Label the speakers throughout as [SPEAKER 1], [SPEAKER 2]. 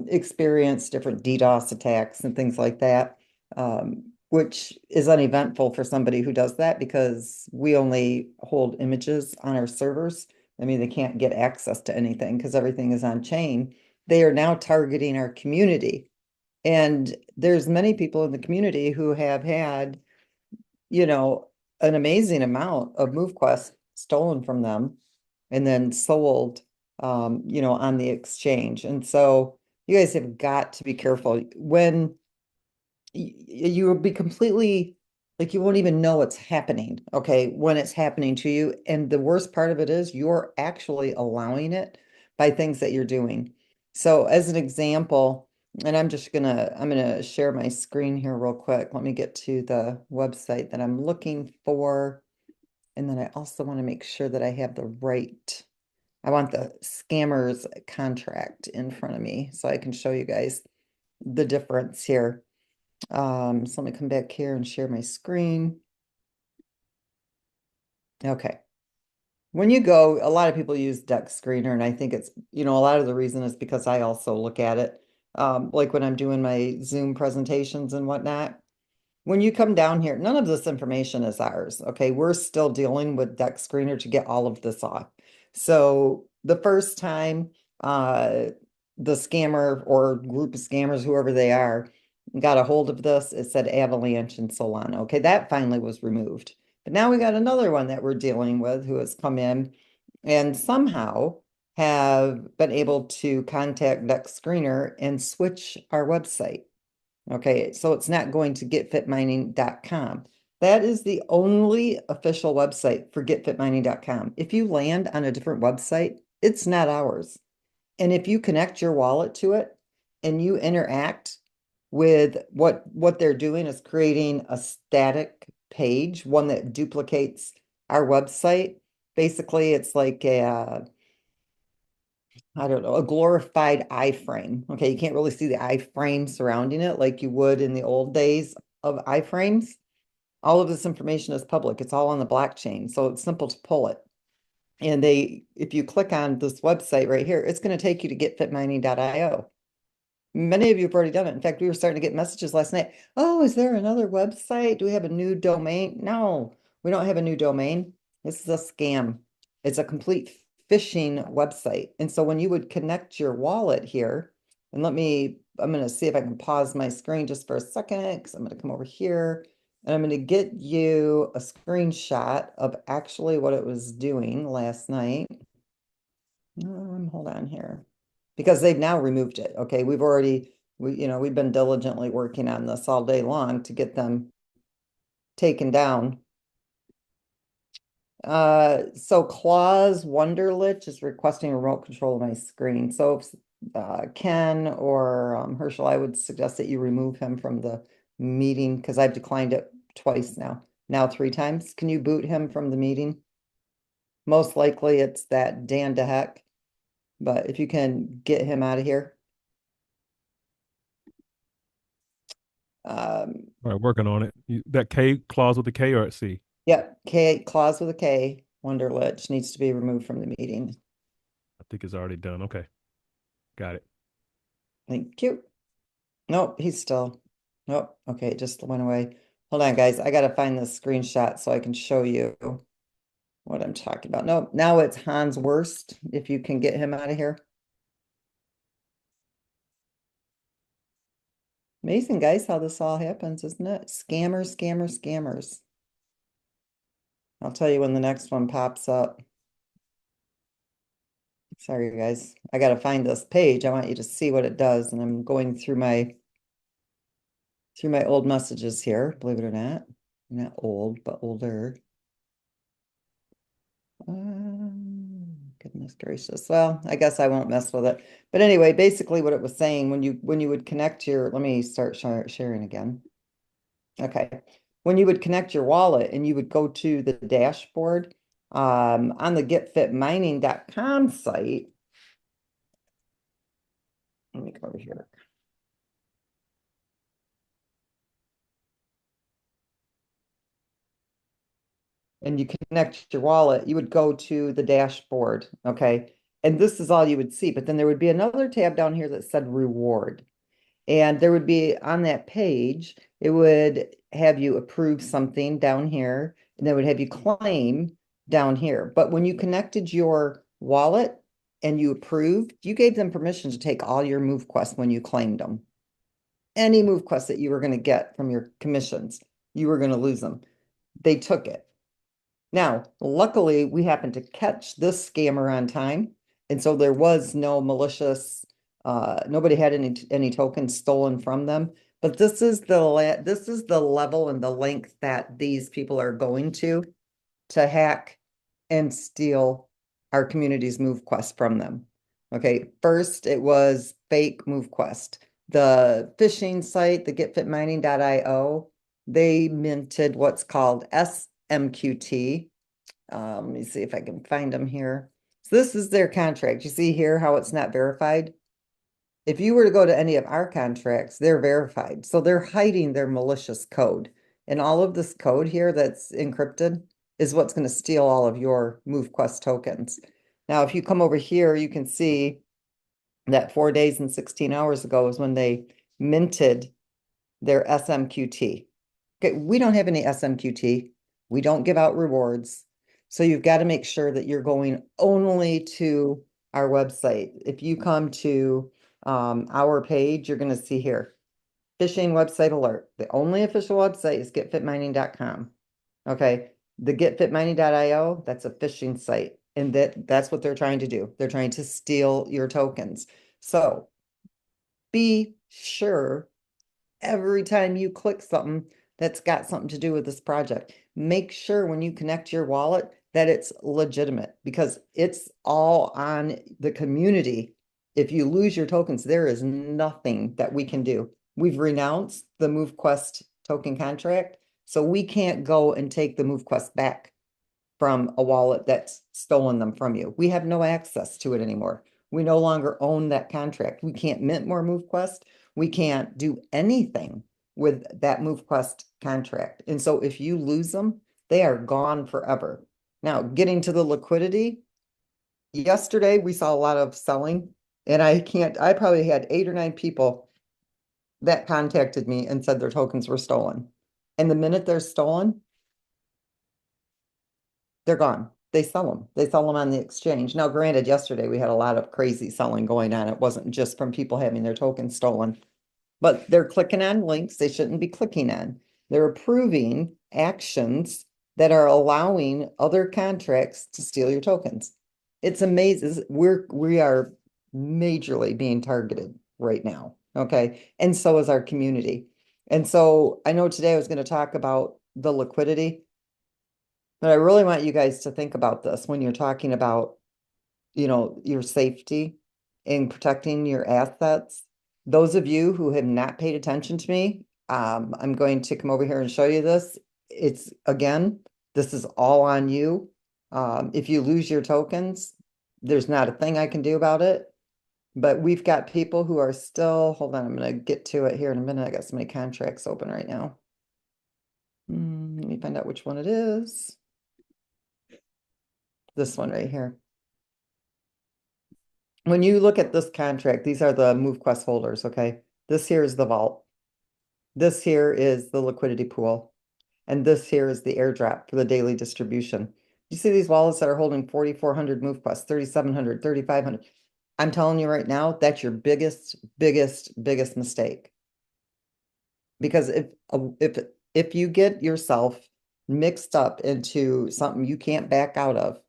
[SPEAKER 1] experience different DDoS attacks and things like that, which is uneventful for somebody who does that because we only hold images on our servers. I mean, they can't get access to anything because everything is on chain. They are now targeting our community. And there's many people in the community who have had, you know, an amazing amount of MoveQuest stolen from them and then sold, on the exchange. And so you guys have got to be careful when you will be completely like you won't even know what's happening, okay, when it's happening to you. And the worst part of it is you're actually allowing it by things that you're doing. So as an example, and I'm gonna share my screen here real quick. Let me get to the website that I'm looking for. And then I also want to make sure that I have the right, I want the scammer's contract in front of me so I can show you guys the difference here. So let me come back here and share my screen. Okay. When you go, a lot of people use Deck Screener, and I think it's, a lot of the reason is because I also look at it, like when I'm doing my Zoom presentations and whatnot. When you come down here, none of this information is ours. Okay, we're still dealing with Deck Screener to get all of this off. So the first time the scammer or group of scammers, whoever they are, got a hold of this, it said Avalanche and Solana. Okay, that finally was removed. But now we got another one that we're dealing with who has come in and somehow have been able to contact Deck Screener and switch our website. Okay, so it's not going to getfitmining.com. That is the only official website for getfitmining.com. If you land on a different website, it's not ours. And if you connect your wallet to it and you interact with what they're doing is creating a static page, one that duplicates our website. Basically, it's like I don't know, a glorified iframe. Okay, you can't really see the iframe surrounding it like you would in the old days of iframes. All of this information is public. It's all on the blockchain, so it's simple to pull it. And if you click on this website right here, it's going to take you to getfitmining.io. Many of you have already done it. In fact, we were starting to get messages last night. Oh, is there another website? Do we have a new domain? No, we don't have a new domain. This is a scam. It's a complete phishing website. And so when you would connect your wallet here, and I'm going to see if I can pause my screen just for a second because I'm going to come over here and I'm going to get you a screenshot of actually what it was doing last night. Hold on here because they've now removed it. Okay, we've been diligently working on this all day long to get them taken down. So Claus Wonderlich is requesting remote control of my screen. So if Ken or Herschel, I would suggest that you remove him from the meeting because I've declined it twice now. Now three times. Can you boot him from the meeting? Most likely it's that Dan DeHeck, but if you can get him out of here.
[SPEAKER 2] All right, working on it. That K clause with the K or at C?
[SPEAKER 1] Yep, K Claus with a K, Wonderlich needs to be removed from the meeting.
[SPEAKER 2] I think it's already done. Okay, got it.
[SPEAKER 1] Thank you. Nope, he's still. Nope. Okay, it just went away. Hold on, guys. I gotta find this screenshot so I can show you what I'm talking about. Nope, now it's Hans Worst, if you can get him out of here. Amazing, guys, how this all happens, isn't it? Scammers, scammers, scammers. I'll tell you when the next one pops up. Sorry, guys. I gotta find this page. I want you to see what it does, and I'm going through my old messages here, believe it or not. Not old, but older. Goodness gracious. Well, I guess I won't mess with it. But anyway, basically what it was saying when you would connect let me start sharing again. Okay. When you would connect your wallet and you would go to the dashboard on the getfitmining.com site. Let me go over here. And you connect your wallet, you would go to the dashboard, okay? And this is all you would see. But then there would be another tab down here that said reward. And there would be on that page, it would have you approve something down here, and then would have you claim down here. But when you connected your wallet and you approved, you gave them permission to take all your MoveQuest when you claimed them. Any MoveQuest that you were going to get from your commissions, you were going to lose them. They took it. Now, luckily, we happened to catch this scammer on time. And so there was no malicious, nobody had any tokens stolen from them. But this is the level and the length that these people are going to hack and steal our community's MoveQuest from them. Okay, first it was fake MoveQuest. The phishing site, the getfitmining.io, they minted what's called SMQT. Let me see if I can find them here. So this is their contract. You see here how it's not verified? If you were to go to any of our contracts, they're verified. So they're hiding their malicious code. And all of this code here that's encrypted is what's going to steal all of your MoveQuest tokens. Now, if you come over here, you can see that 4 days and 16 hours ago is when they minted their SMQT. Okay, we don't have any SMQT. We don't give out rewards. So you've got to make sure that you're going only to our website. If you come to our page, you're going to see here, phishing website alert. The only official website is getfitmining.com. Okay, the getfitmining.io, that's a phishing site. And that's what they're trying to do. They're trying to steal your tokens. So be sure every time you click something that's got something to do with this project, make sure when you connect your wallet that it's legitimate because it's all on the community. If you lose your tokens, there is nothing that we can do. We've renounced the MoveQuest token contract, so we can't go and take the MoveQuest back from a wallet that's stolen them from you. We have no access to it anymore. We no longer own that contract. We can't mint more MoveQuest. We can't do anything with that MoveQuest contract. And so if you lose them, they are gone forever. Now, getting to the liquidity, yesterday we saw a lot of selling, and I probably had 8 or 9 people that contacted me and said their tokens were stolen. And the minute they're stolen, they're gone. They sell them. They sell them on the exchange. Now, granted, yesterday we had a lot of crazy selling going on. It wasn't just from people having their tokens stolen, but they're clicking on links they shouldn't be clicking on. They're approving actions that are allowing other contracts to steal your tokens. It's amazing. We are majorly being targeted right now. Okay. And so is our community. And so I know today I was going to talk about the liquidity. But I really want you guys to think about this when you're talking about, your safety and protecting your assets. Those of you who have not paid attention to me, I'm going to come over here and show you this. It's again, this is all on you. If you lose your tokens, there's not a thing I can do about it. But we've got people who are still, hold on, I'm going to get to it here in a minute. I got so many contracts open right now. Let me find out which one it is. This one right here. When you look at this contract, these are the MoveQuest holders, okay? This here is the vault. This here is the liquidity pool. And this here is the airdrop for the daily distribution. You see these wallets that are holding 4,400 MoveQuest, 3,700, 3,500. I'm telling you right now, that's your biggest mistake. Because if you get yourself mixed up into something you can't back out of,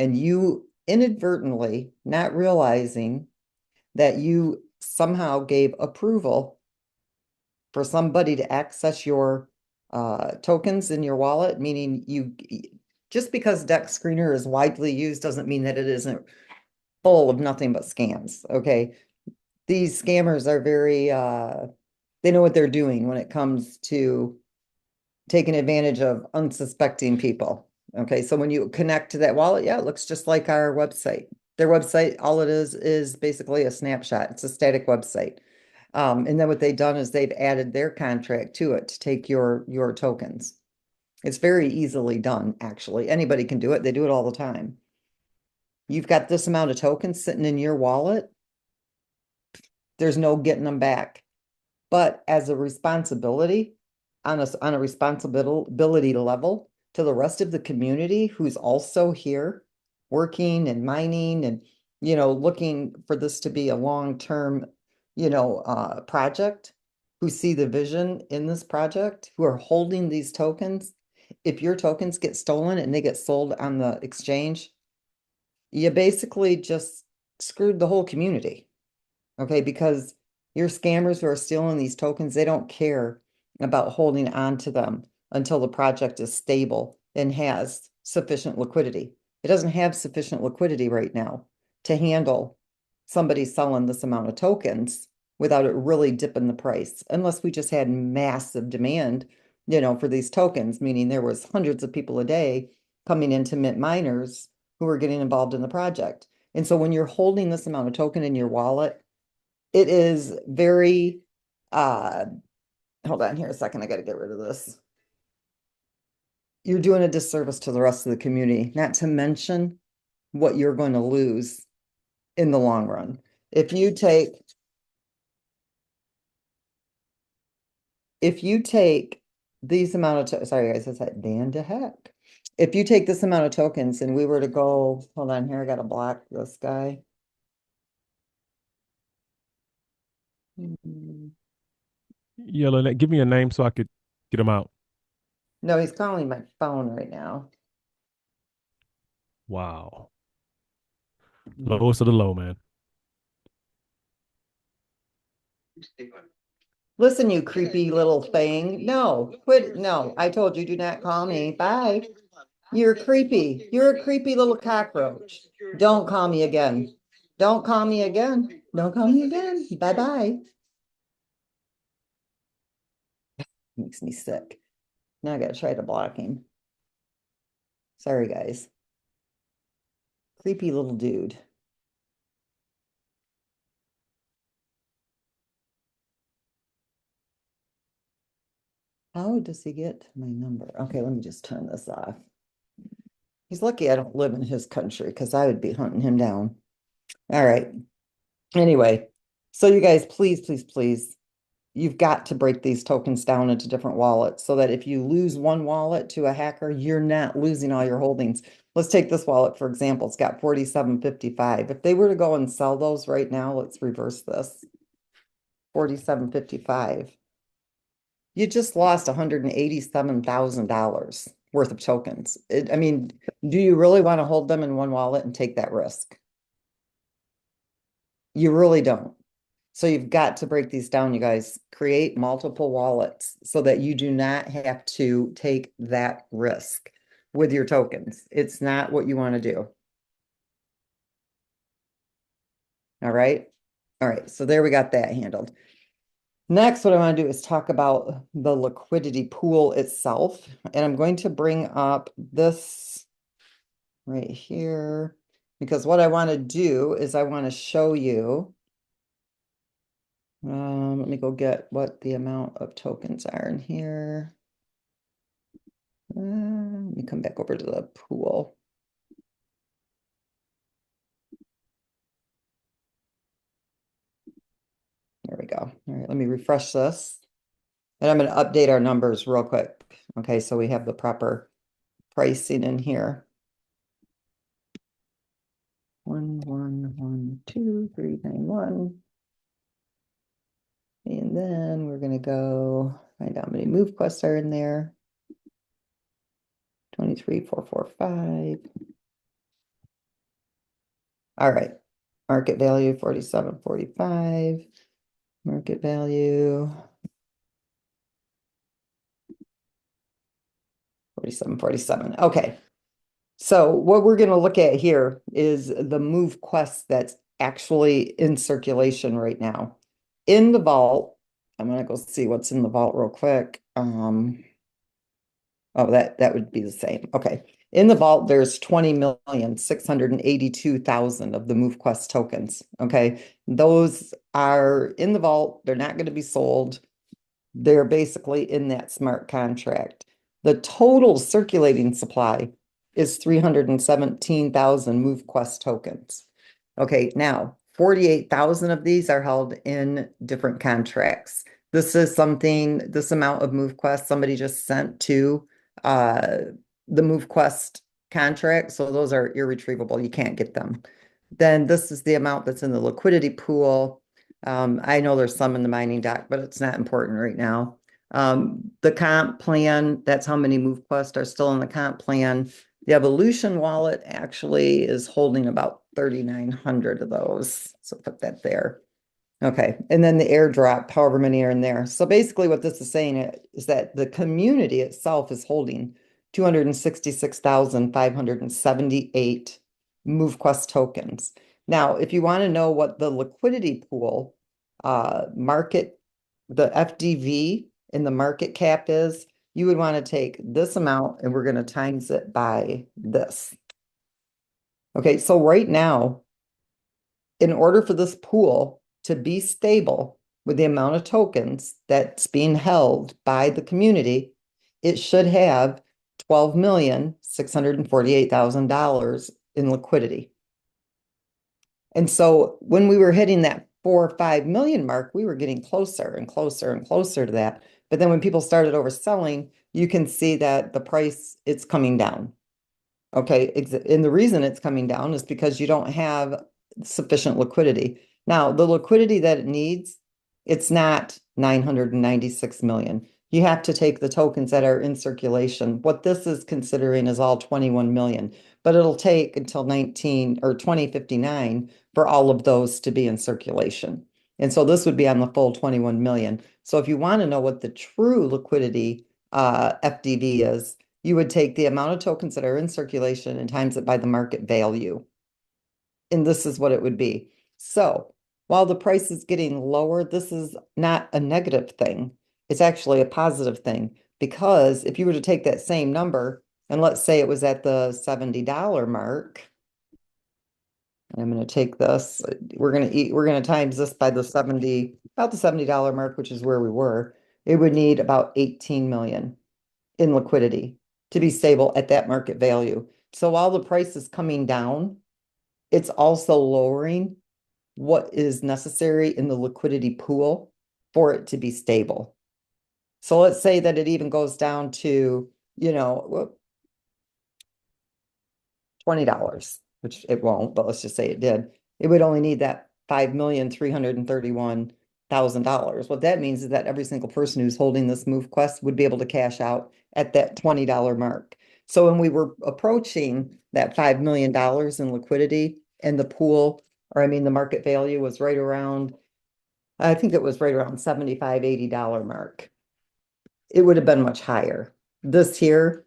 [SPEAKER 1] and you inadvertently, not realizing that you somehow gave approval for somebody to access your tokens in your wallet, meaning just because Dex Screener is widely used doesn't mean that it isn't full of nothing but scams, okay? These scammers are very, they know what they're doing when it comes to taking advantage of unsuspecting people. Okay, so when you connect to that wallet, yeah, it looks just like our website. Their website, all it is basically a snapshot. It's a static website. And then what they've done is they've added their contract to it to take your tokens. It's very easily done, actually. Anybody can do it. They do it all the time. You've got this amount of tokens sitting in your wallet. There's no getting them back. But as a responsibility, on a responsibility level to the rest of the community who's also here working and mining and, looking for this to be a long-term, project, who see the vision in this project, who are holding these tokens, if your tokens get stolen and they get sold on the exchange, you basically just screwed the whole community. Okay, because your scammers who are stealing these tokens, they don't care about holding on to them until the project is stable and has sufficient liquidity. It doesn't have sufficient liquidity right now to handle somebody selling this amount of tokens without it really dipping the price, unless we just had massive demand, for these tokens, meaning there was hundreds of people a day coming into mint miners who were getting involved in the project. And so when you're holding this amount of token in your wallet, it is very, uh, hold on here a second. I got to get rid of this. You're doing a disservice to the rest of the community, not to mention what you're going to lose in the long run. If you take, if you take these amount of, sorry guys, I said, Dan to heck. If you take this amount of tokens and we were to go, hold on here, I got to block this guy.
[SPEAKER 2] Yellow, give me a name so I could get him out.
[SPEAKER 1] No, he's calling my phone right now.
[SPEAKER 2] Wow.
[SPEAKER 1] Yeah.
[SPEAKER 2] Lowest of the low, man.
[SPEAKER 1] Listen, you creepy little thing. No, quit. No, I told you, do not call me. Bye. You're creepy. You're a creepy little cockroach. Don't call me again. Don't call me again. Don't call me again. Bye-bye. Makes me sick. Now I gotta try to block him. Sorry, guys. Creepy little dude. How does he get my number? Okay, let me just turn this off. He's lucky I don't live in his country because I would be hunting him down. All right. Anyway, so you guys, please, please, please, you've got to break these tokens down into different wallets so that if you lose one wallet to a hacker, you're not losing all your holdings. Let's take this wallet, for example. It's got 47.55. If they were to go and sell those right now, let's reverse this. 47.55. You just lost $187,000 worth of tokens. I mean, do you really want to hold them in one wallet and take that risk? You really don't. So you've got to break these down, you guys. Create multiple wallets so that you do not have to take that risk with your tokens. It's not what you want to do. All right. All right. So there we got that handled. Next, what I want to do is talk about the liquidity pool itself. And I'm going to bring up this right here because what I want to do is I want to show you. Let me go get what the amount of tokens are in here. Let me come back over to the pool. There we go. All right, let me refresh this. And I'm going to update our numbers real quick. Okay, so we have the proper pricing in here. 1112391. And then we're going to go find out how many MoveQuests are in there. 23445. All right. Market value 4745. Market value 4747. Okay. So what we're going to look at here is the MoveQuest that's actually in circulation right now. In the vault, I'm going to go see what's in the vault real quick. Oh, that would be the same. Okay. In the vault, there's 20,682,000 of the MoveQuest tokens. Okay. Those are in the vault. They're not going to be sold. They're basically in that smart contract. The total circulating supply is 317,000 MoveQuest tokens. Okay, now 48,000 of these are held in different contracts. This is something, this amount of MoveQuest somebody just sent to uh, the MoveQuest contract. So those are irretrievable. You can't get them. Then this is the amount that's in the liquidity pool. I know there's some in the mining dock, but it's not important right now. The comp plan, that's how many MoveQuest are still in the comp plan. The Evolution wallet actually is holding about 3,900 of those. So put that there. Okay, and then the airdrop, however many are in there. So basically what this is saying is that the community itself is holding 266,578 MoveQuest tokens. Now, if you want to know what the liquidity pool market, the FDV in the market cap is, you would want to take this amount and we're going to times it by this. Okay, so right now, in order for this pool to be stable with the amount of tokens that's being held by the community, it should have $12,648,000 in liquidity. And so when we were hitting that 4 or 5 million mark, we were getting closer and closer and closer to that. But then when people started overselling, you can see that the price, it's coming down. Okay, and the reason it's coming down is because you don't have sufficient liquidity. Now, the liquidity that it needs, it's not 996 million. You have to take the tokens that are in circulation. What this is considering is all 21 million, but it'll take until 19 or 2059 for all of those to be in circulation. And so this would be on the full 21 million. So if you want to know what the true liquidity FDV is, you would take the amount of tokens that are in circulation and times it by the market value. And this is what it would be. So while the price is getting lower, this is not a negative thing. It's actually a positive thing because if you were to take that same number and let's say it was at the $70 mark, I'm going to take this, we're going to times this by the 70, about the $70 mark, which is where we were. It would need about 18 million in liquidity to be stable at that market value. So while the price is coming down, it's also lowering what is necessary in the liquidity pool for it to be stable. So let's say that it even goes down to, $20, which it won't, but let's just say it did. It would only need that $5,331,000. What that means is that every single person who's holding this MoveQuest would be able to cash out at that $20 mark. So when we were approaching that $5 million in liquidity and the pool, or I mean, the market value was right around, I think it was right around $75, $80 mark. It would have been much higher. This here,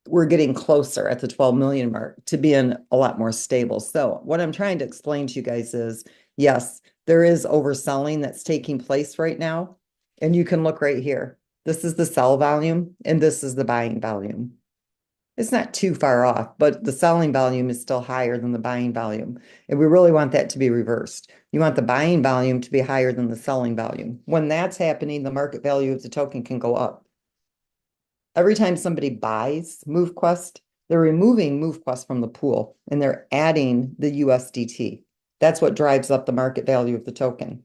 [SPEAKER 1] we're getting closer at the 12 million mark to being a lot more stable. So what I'm trying to explain to you guys is, yes, there is overselling that's taking place right now. And you can look right here. This is the sell volume and this is the buying volume. It's not too far off, but the selling volume is still higher than the buying volume. And we really want that to be reversed. You want the buying volume to be higher than the selling volume. When that's happening, the market value of the token can go up. Every time somebody buys MoveQuest, they're removing MoveQuest from the pool and they're adding the USDT. That's what drives up the market value of the token.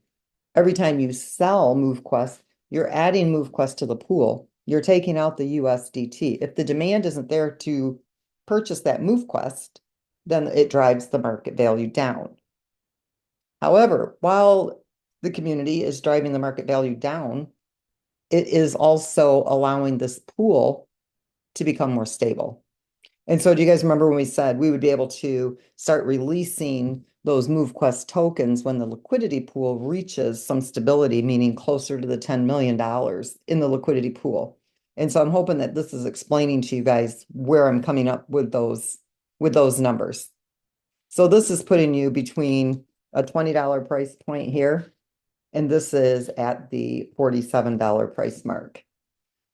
[SPEAKER 1] Every time you sell MoveQuest, you're adding MoveQuest to the pool. You're taking out the USDT. If the demand isn't there to purchase that MoveQuest, then it drives the market value down. However, while the community is driving the market value down, it is also allowing this pool to become more stable. And so do you guys remember when we said we would be able to start releasing those MoveQuest tokens when the liquidity pool reaches some stability, meaning closer to the $10 million in the liquidity pool? And so I'm hoping that this is explaining to you guys where I'm coming up with those numbers. So this is putting you between a $20 price point here, and this is at the $47 price mark.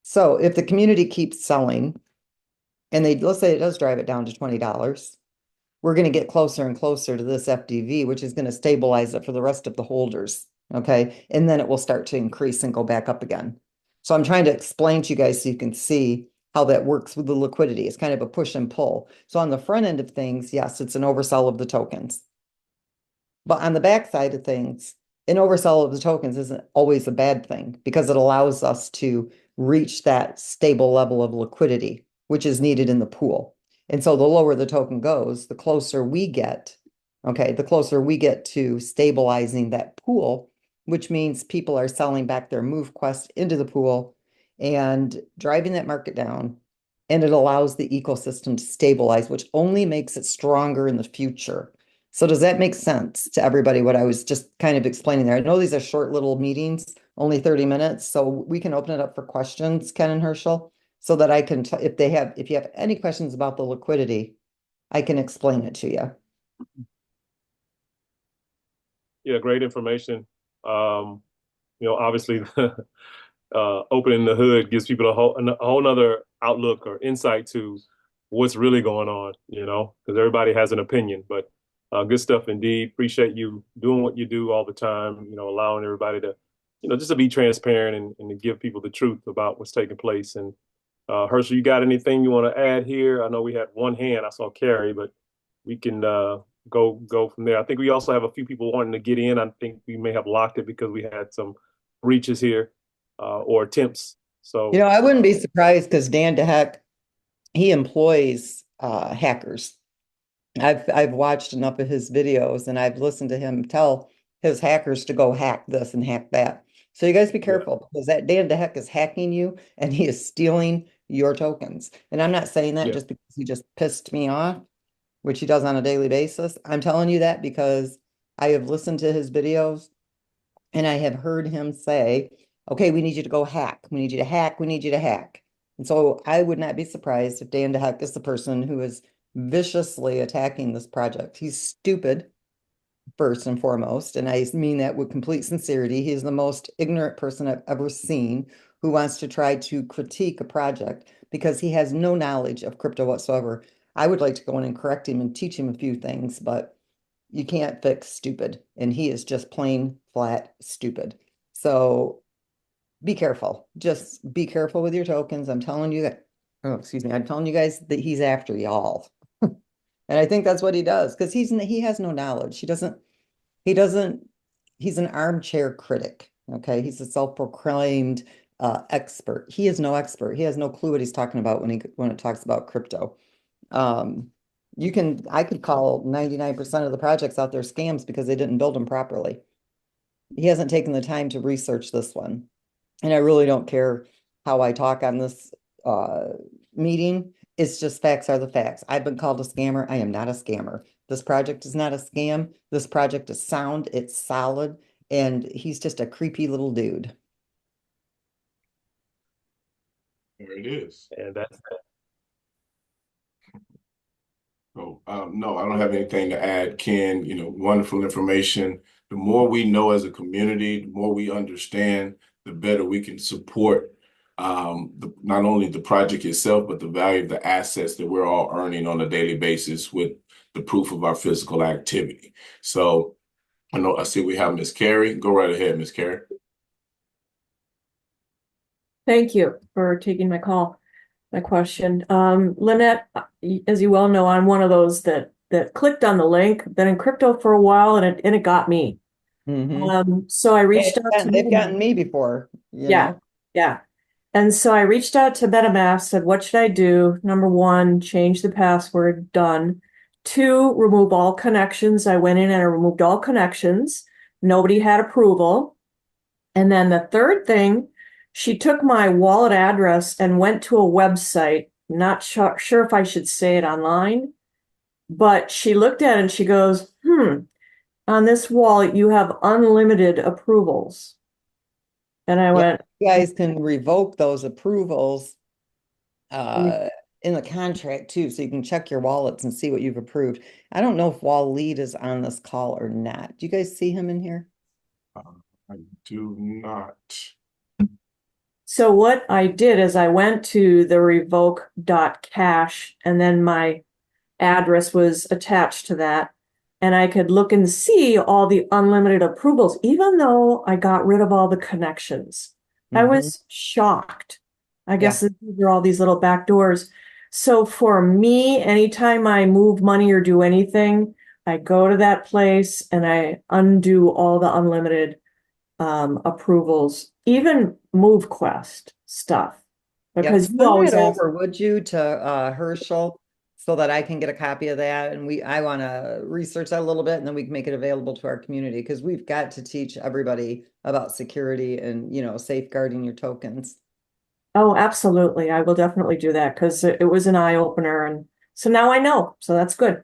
[SPEAKER 1] So if the community keeps selling, and let's say it does drive it down to $20, we're going to get closer and closer to this FDV, which is going to stabilize it for the rest of the holders. Okay. And then it will start to increase and go back up again. So I'm trying to explain to you guys so you can see how that works with the liquidity. It's kind of a push and pull. So on the front end of things, yes, it's an oversell of the tokens. But on the back side of things, an oversell of the tokens isn't always a bad thing because it allows us to reach that stable level of liquidity, which is needed in the pool. And so the lower the token goes, the closer we get, okay, the closer we get to stabilizing that pool, which means people are selling back their MoveQuest into the pool and driving that market down. And it allows the ecosystem to stabilize, which only makes it stronger in the future. So does that make sense to everybody, what I was just kind of explaining there? I know these are short little meetings, only 30 minutes, so we can open it up for questions, Ken and Herschel, so that I can, if you have any questions about the liquidity, I can explain it to you.
[SPEAKER 3] Yeah, great information. Obviously, opening the hood gives people a whole nother outlook or insight to what's really going on, because everybody has an opinion. But good stuff indeed. Appreciate you doing what you do all the time, allowing everybody to, just to be transparent and to give people the truth about what's taking place. And Herschel, you got anything you want to add here? I know we had one hand. I saw Carrie, but we can go from there. I think we also have a few people wanting to get in. I think we may have locked it because we had some breaches here or attempts. So
[SPEAKER 1] I wouldn't be surprised because Dan DeHeck, he employs hackers. I've watched enough of his videos and I've listened to him tell his hackers to go hack this and hack that. So you guys be careful because that Dan DeHeck is hacking you and he is stealing your tokens. And I'm not saying that
[SPEAKER 3] yeah,
[SPEAKER 1] just because he just pissed me off, which he does on a daily basis. I'm telling you that because I have listened to his videos and I have heard him say, okay, we need you to go hack. We need you to hack. We need you to hack. And so I would not be surprised if Dan DeHeck is the person who is viciously attacking this project. He's stupid, first and foremost. And I mean that with complete sincerity. He's the most ignorant person I've ever seen who wants to try to critique a project because he has no knowledge of crypto whatsoever. I would like to go in and correct him and teach him a few things, but you can't fix stupid. And he is just plain flat stupid. So be careful. Just be careful with your tokens. I'm telling you that. Oh, excuse me. I'm telling you guys that he's after y'all. And I think that's what he does because he has no knowledge. He doesn't he's an armchair critic. Okay. He's a self-proclaimed expert. He is no expert. He has no clue what he's talking about when it talks about crypto. Um, I could call 99% of the projects out there scams because they didn't build them properly. He hasn't taken the time to research this one. And I really don't care how I talk on this meeting. It's just facts are the facts. I've been called a scammer. I am not a scammer. This project is not a scam. This project is sound. It's solid. And he's just a creepy little dude.
[SPEAKER 4] There it is.
[SPEAKER 3] and that's
[SPEAKER 4] So, no, I don't have anything to add, Ken. Wonderful information. The more we know as a community, the more we understand, the better we can support not only the project itself, but the value of the assets that we're all earning on a daily basis with the proof of our physical activity. So I see we have Miss Carrie. Go right ahead, Miss Carrie.
[SPEAKER 5] Thank you for taking my question. Lynette, as you well know, I'm one of those that clicked on the link, been in crypto for a while, and it got me. So I reached out to
[SPEAKER 1] They've gotten me before,
[SPEAKER 5] yeah. And so I reached out to MetaMask, said, what should I do? Number one, change the password, done. Two, remove all connections. I went in and I removed all connections. Nobody had approval. And then the third thing, she took my wallet address and went to a website. Not sure if I should say it online, but she looked at it and she goes, on this wallet, you have unlimited approvals. And I went,
[SPEAKER 1] you guys can revoke those approvals in the contract too, so you can check your wallets and see what you've approved. I don't know if Waleed is on this call or not. Do you guys see him in here?
[SPEAKER 4] I do not.
[SPEAKER 5] so what I did is I went to the revoke.cash and then my address was attached to that. And I could look and see all the unlimited approvals, even though I got rid of all the connections. I was shocked. I
[SPEAKER 1] Yeah.
[SPEAKER 5] guess these are all these little back doors. So for me, anytime I move money or do anything, I go to that place and I undo all the unlimited approvals, even MoveQuest stuff.
[SPEAKER 1] Yep.
[SPEAKER 5] Because you
[SPEAKER 1] Send
[SPEAKER 5] always
[SPEAKER 1] that
[SPEAKER 5] ask,
[SPEAKER 1] over, would you, to Herschel so that I can get a copy of that, and I want to research that a little bit, and then we can make it available to our community because we've got to teach everybody about security and, safeguarding your tokens.
[SPEAKER 5] oh, absolutely, I will definitely do that because it was an eye opener. And so now I know. So that's good.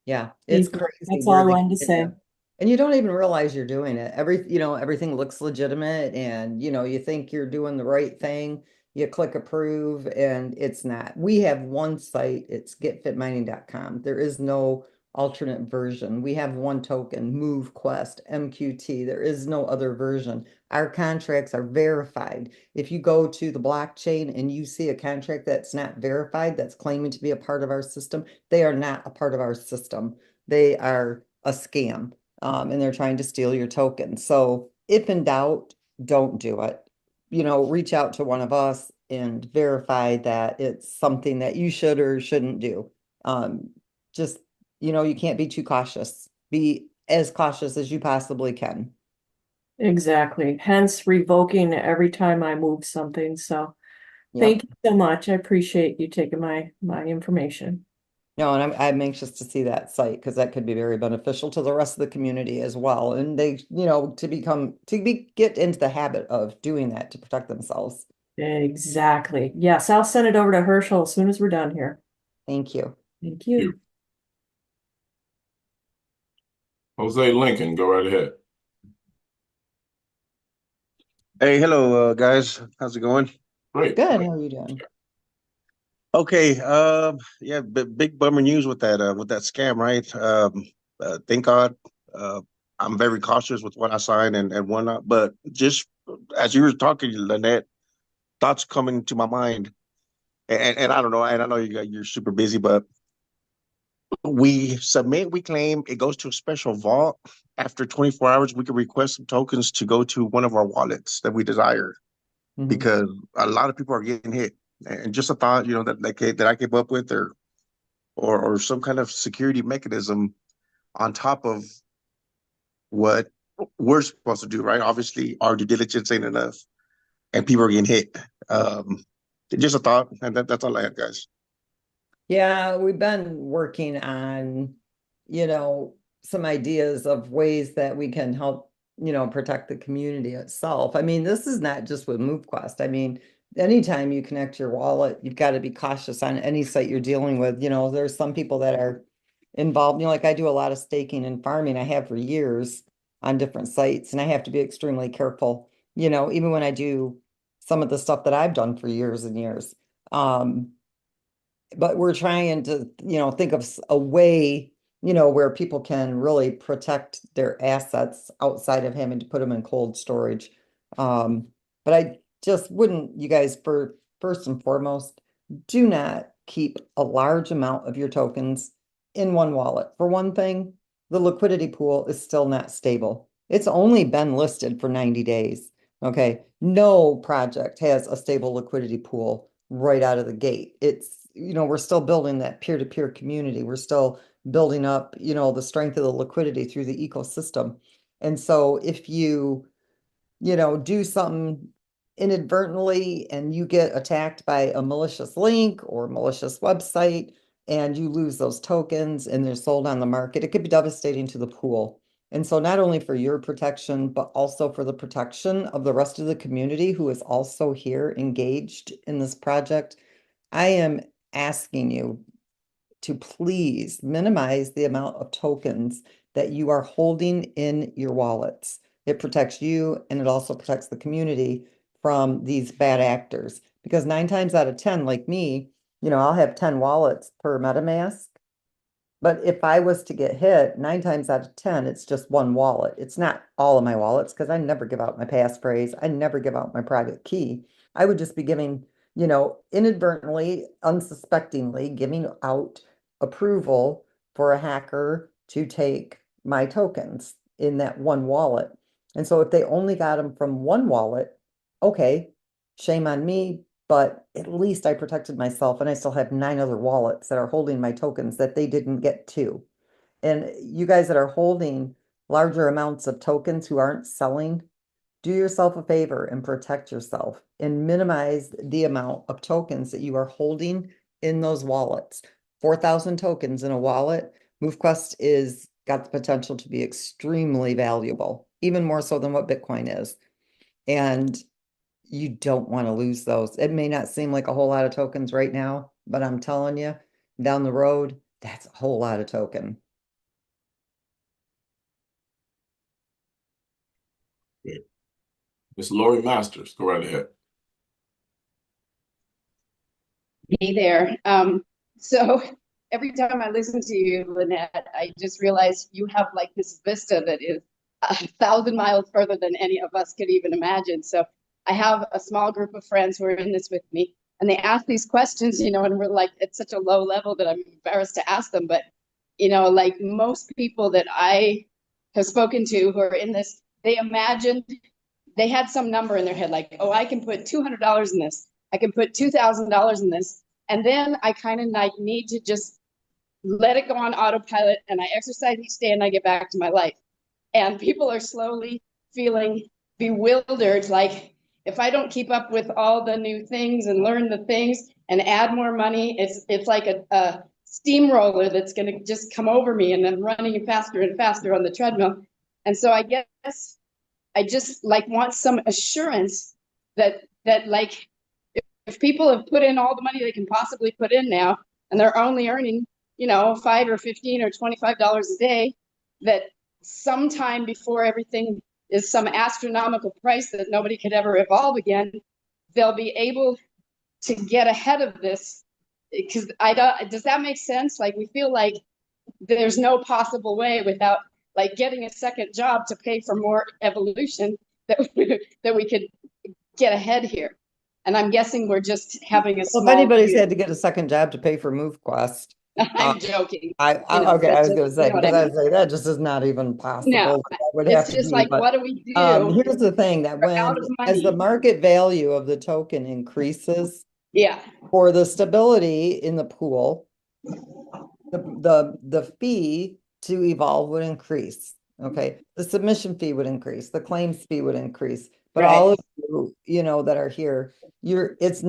[SPEAKER 1] Yeah, it's
[SPEAKER 5] Thank you.
[SPEAKER 1] crazy
[SPEAKER 5] That's all I
[SPEAKER 1] where they
[SPEAKER 5] wanted to
[SPEAKER 1] can get
[SPEAKER 5] say.
[SPEAKER 1] you. And you don't even realize you're doing it. Everything looks legitimate and you think you're doing the right thing. You click approve and it's not. We have one site, it's getfitmining.com. There is no alternate version. We have one token, MoveQuest, MQT. There is no other version. Our contracts are verified. If you go to the blockchain and you see a contract that's not verified, that's claiming to be a part of our system, they are not a part of our system. They are a scam, and they're trying to steal your token. So if in doubt, don't do it. Reach out to one of us and verify that it's something that you should or shouldn't do. Just, you can't be too cautious. Be as cautious as you possibly can.
[SPEAKER 5] Exactly. Hence revoking every time I move something. So
[SPEAKER 1] Yep.
[SPEAKER 5] thank you so much. I appreciate you taking my information.
[SPEAKER 1] No, and I'm anxious to see that site because that could be very beneficial to the rest of the community as well. And they, get into the habit of doing that to protect themselves.
[SPEAKER 5] Exactly. Yes, I'll send it over to Herschel as soon as we're done here.
[SPEAKER 1] Thank you.
[SPEAKER 5] Thank you.
[SPEAKER 4] Jose Lincoln, go right ahead.
[SPEAKER 6] Hey, hello, guys. How's it going?
[SPEAKER 4] Great.
[SPEAKER 1] Good. How are you doing?
[SPEAKER 6] Okay. Yeah, big bummer news with that scam, right? Thank God. Uh, I'm very cautious with what I sign and whatnot. But just as you were talking, Lynette, thoughts coming to my mind, and I don't know, and I know you're super busy, but we claim, it goes to a special vault. After 24 hours, we can request some tokens to go to one of our wallets that we desire,
[SPEAKER 1] Mhm.
[SPEAKER 6] because a lot of people are getting hit. And just a thought, that I came up with, or some kind of security mechanism on top of what we're supposed to do, right? Obviously, our due diligence ain't enough, and people are getting hit. Um, just a thought, and that's all I have, guys.
[SPEAKER 1] Yeah, we've been working on, you know, some ideas of ways that we can help, protect the community itself. I mean, this is not just with MoveQuest. I mean, anytime you connect your wallet, you've got to be cautious on any site you're dealing with. There's some people that are involved, like I do a lot of staking and farming. I have for years on different sites, and I have to be extremely careful, even when I do some of the stuff that I've done for years and years. But we're trying to, think of a way, where people can really protect their assets outside of having to put them in cold storage. But I just wouldn't, you guys, for first and foremost, do not keep a large amount of your tokens in one wallet. For one thing, the liquidity pool is still not stable. It's only been listed for 90 days. Okay. No project has a stable liquidity pool right out of the gate. We're still building that peer-to-peer community. We're still building up, the strength of the liquidity through the ecosystem. And so if you, do something inadvertently and you get attacked by a malicious link or malicious website and you lose those tokens and they're sold on the market, it could be devastating to the pool. And so not only for your protection, but also for the protection of the rest of the community who is also here engaged in this project, I am asking you to please minimize the amount of tokens that you are holding in your wallets. It protects you and it also protects the community from these bad actors. Because 9 times out of 10, like me, I'll have 10 wallets per MetaMask. But if I was to get hit 9 times out of 10, it's just one wallet. It's not all of my wallets because I never give out my passphrase. I never give out my private key. I would just be giving, inadvertently, unsuspectingly giving out approval for a hacker to take my tokens in that one wallet. And so if they only got them from one wallet, okay, shame on me, but at least I protected myself, and I still have 9 other wallets that are holding my tokens that they didn't get to. And you guys that are holding larger amounts of tokens who aren't selling, do yourself a favor and protect yourself and minimize the amount of tokens that you are holding in those wallets. 4,000 tokens in a wallet, MoveQuest is got the potential to be extremely valuable, even more so than what Bitcoin is. And you don't want to lose those. It may not seem like a whole lot of tokens right now, but I'm telling you, down the road, that's a whole lot of token.
[SPEAKER 4] Miss Lori Masters, go right ahead.
[SPEAKER 7] Hey there. So every time I listen to you, Lynette, I just realize you have like this vista that is 1,000 miles further than any of us could even imagine. So I have a small group of friends who are in this with me, and they ask these questions, and we're like at such a low level that I'm embarrassed to ask them. But, like most people that I have spoken to who are in this, they imagined they had some number in their head, like, oh, I can put $200 in this. I can put $2,000 in this. And then I kind of like need to just let it go on autopilot, and I exercise each day and I get back to my life. And people are slowly feeling bewildered. Like, if I don't keep up with all the new things and learn the things and add more money, it's like a steamroller that's going to just come over me, and I'm running faster and faster on the treadmill. And so I guess I just like want some assurance that like if people have put in all the money they can possibly put in now, and they're only earning, $5 or $15 or $25 a day, that sometime before everything is some astronomical price that nobody could ever evolve again, they'll be able to get ahead of this. Because does that make sense? Like, we feel like there's no possible way without like getting a second job to pay for more evolution that we could get ahead here. And I'm guessing we're just having a small.
[SPEAKER 1] Well, if anybody's had to get a second job to pay for MoveQuest,
[SPEAKER 7] I'm joking.
[SPEAKER 1] okay, I was going to say, because I
[SPEAKER 7] mean.
[SPEAKER 1] was like, that just is not even possible.
[SPEAKER 7] No,
[SPEAKER 1] That would have
[SPEAKER 7] it's
[SPEAKER 1] to
[SPEAKER 7] just
[SPEAKER 1] be,
[SPEAKER 7] like,
[SPEAKER 1] but
[SPEAKER 7] what do we do?
[SPEAKER 1] here's the thing, that
[SPEAKER 7] We're out of
[SPEAKER 1] as the
[SPEAKER 7] money.
[SPEAKER 1] market value of the token increases,
[SPEAKER 7] Yeah,
[SPEAKER 1] for the stability in the pool, the fee to evolve would increase. Okay, the submission fee would increase, the claims fee would increase, but
[SPEAKER 7] right.
[SPEAKER 1] all of you, that are here, it's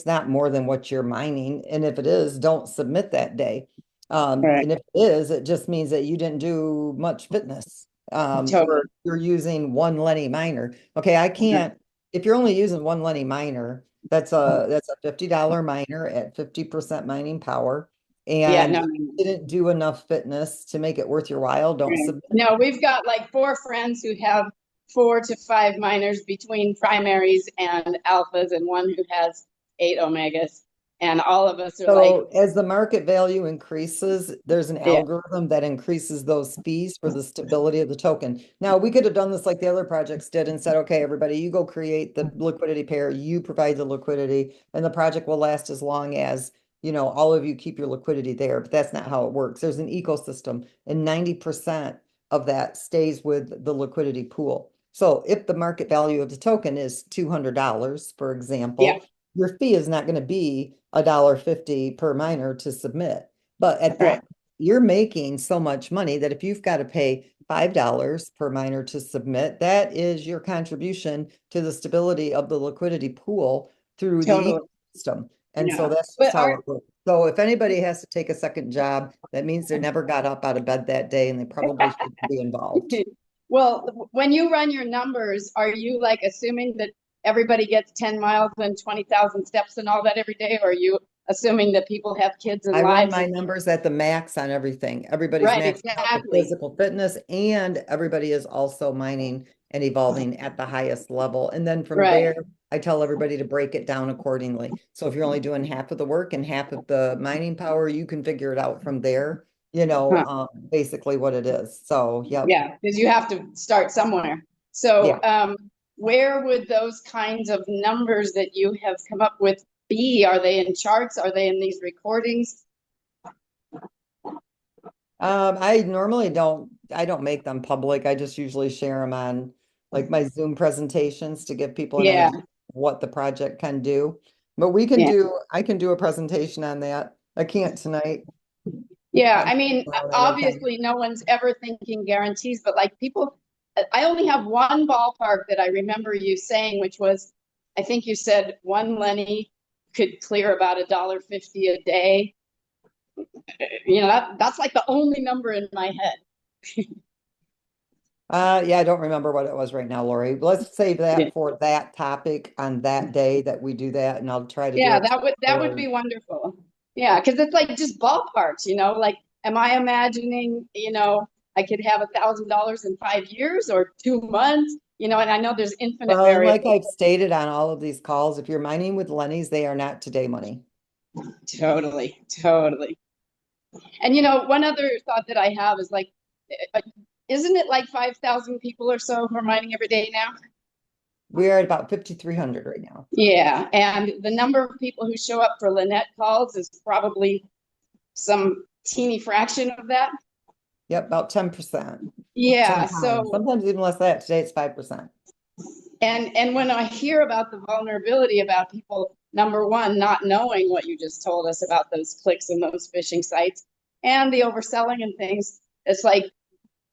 [SPEAKER 1] not more than what you're mining, and if it is, don't submit that day.
[SPEAKER 7] Right.
[SPEAKER 1] And if it is, it just means that you didn't do much fitness.
[SPEAKER 7] Totally.
[SPEAKER 1] Or you're using one Lenny miner. Okay, I can't. If you're only using one Lenny miner, that's a $50 miner at 50% mining power,
[SPEAKER 7] Yeah,
[SPEAKER 1] and
[SPEAKER 7] no.
[SPEAKER 1] if you didn't do enough fitness to make it worth your while, don't
[SPEAKER 7] Right.
[SPEAKER 1] submit.
[SPEAKER 7] No, we've got like 4 friends who have 4 to 5 miners between primaries and alphas, and one who has 8 omegas. And all of us are
[SPEAKER 1] So as the market value increases, there's an
[SPEAKER 7] Yeah.
[SPEAKER 1] algorithm that increases those fees for the stability of the token. Now, we could have done this like the other projects did and said, okay, everybody, you go create the liquidity pair, you provide the liquidity, and the project will last as long as, all of you keep your liquidity there. But that's not how it works. There's an ecosystem, and 90% of that stays with the liquidity pool. So if the market value of the token is $200, for example,
[SPEAKER 7] Yeah.
[SPEAKER 1] your fee is not going to be $1.50 per miner to submit. But at that, you're making so much money that if you've got to pay $5 per miner to submit, that is your contribution to the stability of the liquidity pool through
[SPEAKER 7] Totally.
[SPEAKER 1] the ecosystem. And so
[SPEAKER 7] Yeah.
[SPEAKER 1] that's just how it works. So if anybody has to take a second job, that means they never got up out of bed that day, and they probably should be involved.
[SPEAKER 7] Well, when you run your numbers, are you like assuming that everybody gets 10 miles and 20,000 steps and all that every day? Or are you assuming that people have kids and
[SPEAKER 1] I run
[SPEAKER 7] lives?
[SPEAKER 1] my numbers at the max on everything. Everybody's
[SPEAKER 7] Right,
[SPEAKER 1] maxed out for
[SPEAKER 7] exactly.
[SPEAKER 1] physical fitness, and everybody is also mining and evolving at the highest level. And then from
[SPEAKER 7] Right.
[SPEAKER 1] there, I tell everybody to break it down accordingly. So if you're only doing half of the work and half of the mining power, you can figure it out from there, basically what it is. So,
[SPEAKER 7] Yeah, because you have to start somewhere. So, where would those kinds of numbers that you have come up with be? Are they in charts? Are they in these recordings?
[SPEAKER 1] I normally I don't make them public. I just usually share them on like my Zoom presentations to give people an idea of what the project can do. But we can
[SPEAKER 7] Yeah.
[SPEAKER 1] I can do a presentation on that. I can't tonight.
[SPEAKER 7] Yeah,
[SPEAKER 1] I'm
[SPEAKER 7] I mean,
[SPEAKER 1] around anytime.
[SPEAKER 7] obviously no one's ever thinking guarantees, but like people, I only have one ballpark that I remember you saying, which was, I think you said one Lenny could clear about $1.50 a day. You know, that's like the only number in my head.
[SPEAKER 1] Yeah, I don't remember what it was right now, Lori. Let's save
[SPEAKER 7] Yeah.
[SPEAKER 1] that for that topic on that day that we do that, and I'll try to do
[SPEAKER 7] Yeah,
[SPEAKER 1] it
[SPEAKER 7] that would be wonderful. Yeah, because it's like just ballparks, you know, like am I imagining, you know, I could have $1,000 in 5 years or 2 months, you know, and I know there's infinite
[SPEAKER 1] Well, and like
[SPEAKER 7] variables.
[SPEAKER 1] I've stated on all of these calls, if you're mining with Lenny's, they are not today money.
[SPEAKER 7] Totally, totally. And you know, one other thought that I have is like, uh, isn't it like 5,000 people or so who are mining every day now?
[SPEAKER 1] We are at about 5,300 right now.
[SPEAKER 7] Yeah, and the number of people who show up for Lynette calls is probably some teeny fraction of that.
[SPEAKER 1] Yep, about 10%.
[SPEAKER 7] Yeah,
[SPEAKER 1] Sometimes,
[SPEAKER 7] so
[SPEAKER 1] sometimes even less than that. Today it's 5%.
[SPEAKER 7] and when I hear about the vulnerability about people, number one, not knowing what you just told us about those clicks and those phishing sites and the overselling and things, it's like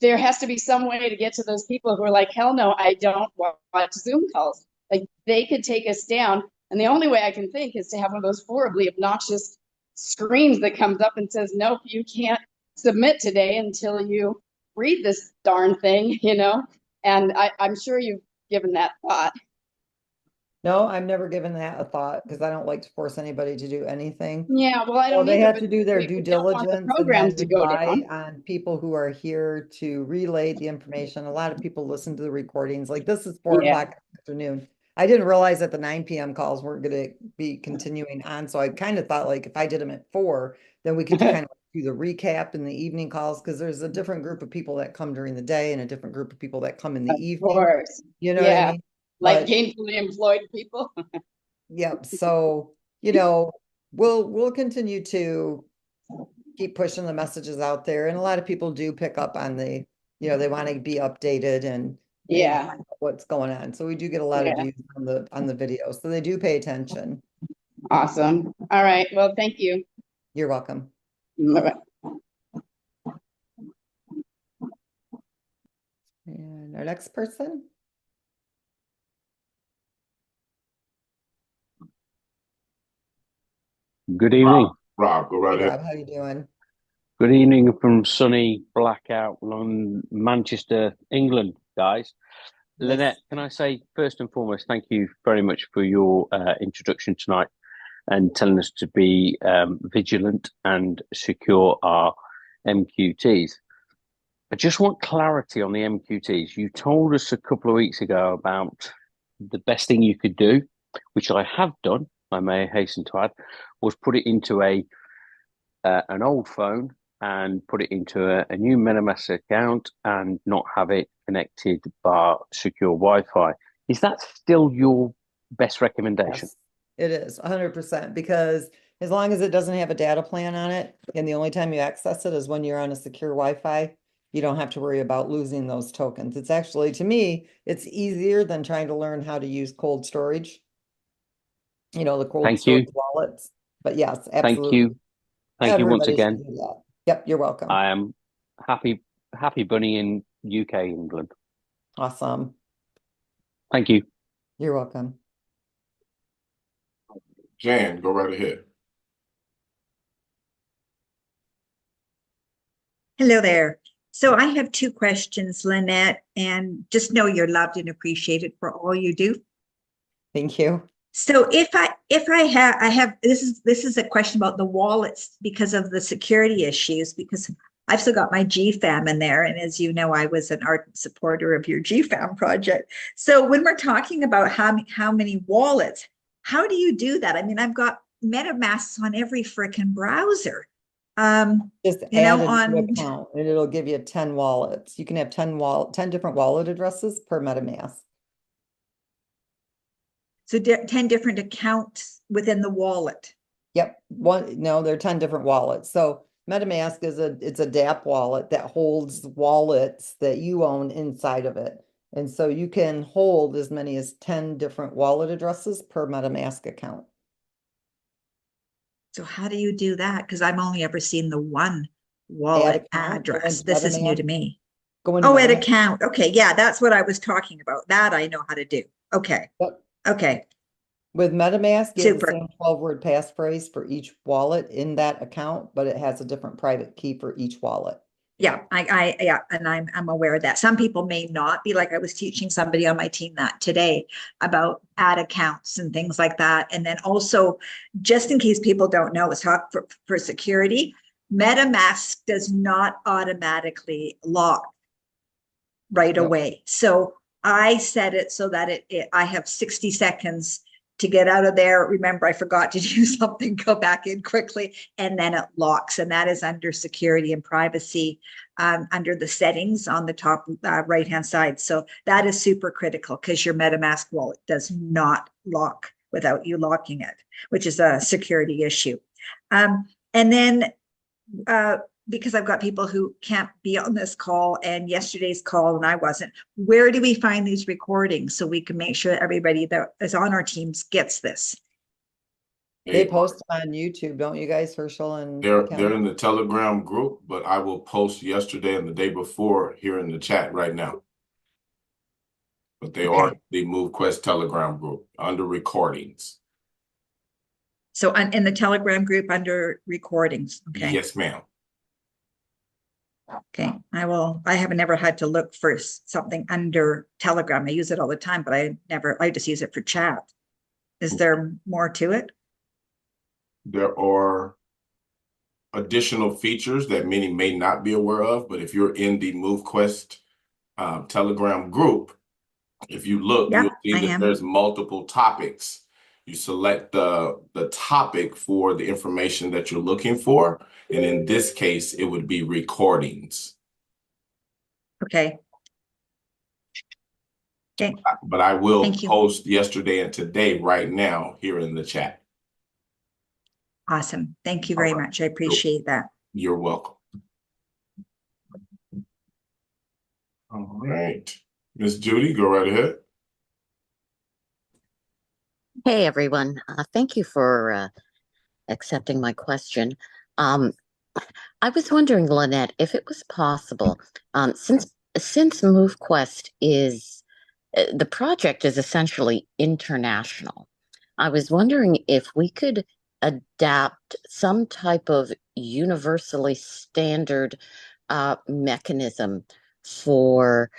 [SPEAKER 7] there has to be some way to get to those people who are like, hell no, I don't watch Zoom calls. Like they could take us down. And the only way I can think is to have one of those horribly obnoxious screens that comes up and says, nope, you can't submit today until you read this darn thing, you know? And I'm sure you've given that thought.
[SPEAKER 1] No, I've never given that a thought because I don't like to force anybody to do anything.
[SPEAKER 7] Yeah, well, I
[SPEAKER 1] Well,
[SPEAKER 7] don't
[SPEAKER 1] they
[SPEAKER 7] either,
[SPEAKER 1] have
[SPEAKER 7] but
[SPEAKER 1] to do their
[SPEAKER 7] we
[SPEAKER 1] due
[SPEAKER 7] don't want the
[SPEAKER 1] diligence and
[SPEAKER 7] programs
[SPEAKER 1] then
[SPEAKER 7] to go
[SPEAKER 1] rely
[SPEAKER 7] down.
[SPEAKER 1] on people who are here to relay the information. A lot of people listen to the recordings. Like this is 4 o'clock
[SPEAKER 7] Yeah.
[SPEAKER 1] in the afternoon. I didn't realize that the 9 p.m. calls weren't going to be continuing on. So I kind of thought like if I did them at 4, then we could kind of do the recap in the evening calls because there's a different group of people that come during the day and a different group of people that come in
[SPEAKER 7] Of
[SPEAKER 1] the evening.
[SPEAKER 7] course.
[SPEAKER 1] You know what I
[SPEAKER 7] Yeah.
[SPEAKER 1] mean?
[SPEAKER 7] Like
[SPEAKER 1] But
[SPEAKER 7] gainfully employed people.
[SPEAKER 1] yep. So, we'll continue to keep pushing the messages out there. And a lot of people do pick up on they want to be updated and
[SPEAKER 7] Yeah.
[SPEAKER 1] find out what's going on. So we do get a lot of
[SPEAKER 7] Yeah.
[SPEAKER 1] views on the video. So they do pay attention.
[SPEAKER 7] Awesome. All right. Well, thank you.
[SPEAKER 1] You're welcome.
[SPEAKER 7] Bye-bye.
[SPEAKER 1] And our next person.
[SPEAKER 8] Good evening.
[SPEAKER 4] Rob, go right
[SPEAKER 1] Hey,
[SPEAKER 4] ahead.
[SPEAKER 1] Rob, how you doing?
[SPEAKER 8] Good evening from sunny blackout Manchester, England, guys.
[SPEAKER 1] Nice.
[SPEAKER 8] Lynette, can I say first and foremost, thank you very much for your introduction tonight and telling us to be vigilant and secure our MQTs. I just want clarity on the MQTs. You told us a couple of weeks ago about the best thing you could do, which I have done, I may hasten to add, was put it into an old phone and put it into a new MetaMask account and not have it connected by secure Wi-Fi. Is that still your best recommendation?
[SPEAKER 1] Yes, it is 100% because as long as it doesn't have a data plan on it, and the only time you access it is when you're on a secure Wi-Fi, you don't have to worry about losing those tokens. It's actually, to me, it's easier than trying to learn how to use cold storage, the cold
[SPEAKER 8] Thank
[SPEAKER 1] storage
[SPEAKER 8] you.
[SPEAKER 1] wallets. But yes,
[SPEAKER 8] Thank
[SPEAKER 1] absolutely.
[SPEAKER 8] you. Thank you once
[SPEAKER 1] Everybody should
[SPEAKER 8] again.
[SPEAKER 1] do that. Yep, you're welcome.
[SPEAKER 8] I am happy bunny in UK, England.
[SPEAKER 1] Awesome.
[SPEAKER 8] Thank you.
[SPEAKER 1] You're welcome.
[SPEAKER 4] Jan, go right ahead.
[SPEAKER 9] Hello there. So I have 2 questions, Lynette, and just know you're loved and appreciated for all you do.
[SPEAKER 1] Thank you.
[SPEAKER 9] So if I have this is a question about the wallets because of the security issues, because I've still got my GFAM in there. And as you know, I was an ardent supporter of your GFAM project. So when we're talking about how many wallets, how do you do that? I mean, I've got MetaMasks on every frickin' browser.
[SPEAKER 1] Just
[SPEAKER 9] You know,
[SPEAKER 1] add a new
[SPEAKER 9] on
[SPEAKER 1] account and it'll give you 10 wallets. You can have 10 different wallet addresses per MetaMask.
[SPEAKER 9] so 10 different accounts within the wallet.
[SPEAKER 1] Yep. No, there are 10 different wallets. So MetaMask it's a DApp wallet that holds wallets that you own inside of it. And so you can hold as many as 10 different wallet addresses per MetaMask account.
[SPEAKER 9] So how do you do that? Because I've only ever seen the one
[SPEAKER 1] Add
[SPEAKER 9] wallet
[SPEAKER 1] account, go
[SPEAKER 9] address.
[SPEAKER 1] into
[SPEAKER 9] This is new
[SPEAKER 1] MetaMask,
[SPEAKER 9] to me.
[SPEAKER 1] go into
[SPEAKER 9] Oh, at
[SPEAKER 1] MetaMask.
[SPEAKER 9] account. Okay, yeah, that's what I was talking about. That I know how to do. Okay,
[SPEAKER 1] Yep.
[SPEAKER 9] okay,
[SPEAKER 1] With MetaMask, you have the
[SPEAKER 9] super.
[SPEAKER 1] same 12-word passphrase for each wallet in that account, but it has a different private key for each wallet.
[SPEAKER 9] Yeah, yeah, and I'm aware of that. Some people may not be, like I was teaching somebody on my team that today about ad accounts and things like that. And then also, just in case people don't know, it's talk for security. MetaMask does not automatically lock right
[SPEAKER 1] Yep.
[SPEAKER 9] away. So I set it so that I have 60 seconds to get out of there. Remember, I forgot to do something, go back in quickly, and then it locks. And that is under security and privacy, under the settings on the top right-hand side. So that is super critical because your MetaMask wallet does not lock without you locking it, which is a security issue. And then because I've got people who can't be on this call and yesterday's call and I wasn't, where do we find these recordings so we can make sure everybody that is on our teams gets this?
[SPEAKER 1] They post on YouTube, don't you guys, Herschel and
[SPEAKER 4] They're
[SPEAKER 1] Ken?
[SPEAKER 4] in the Telegram group, but I will post yesterday and the day before here in the chat right now. But they are the MoveQuest Telegram group under recordings.
[SPEAKER 9] So in the Telegram group under recordings. Okay.
[SPEAKER 4] Yes, ma'am.
[SPEAKER 9] Okay. I haven't never had to look for something under Telegram. I use it all the time, but I just use it for chat. Is there more to it?
[SPEAKER 4] There are additional features that many may not be aware of, but if you're in the MoveQuest Telegram group, if you look,
[SPEAKER 9] Yep,
[SPEAKER 4] you'll see that there's multiple topics. You select the topic for the information that you're looking for. And in this case, it would be recordings.
[SPEAKER 9] Okay. Okay.
[SPEAKER 4] But I will post yesterday and today right now here in the chat.
[SPEAKER 9] Awesome. Thank you very much. I appreciate that.
[SPEAKER 4] You're welcome. All right. Miss Judy, go right ahead.
[SPEAKER 10] Hey, everyone. Thank you for accepting my question. I was wondering, Lynette, if it was possible, since MoveQuest is the project is essentially international, I was wondering if we could adapt some type of universally standard mechanism for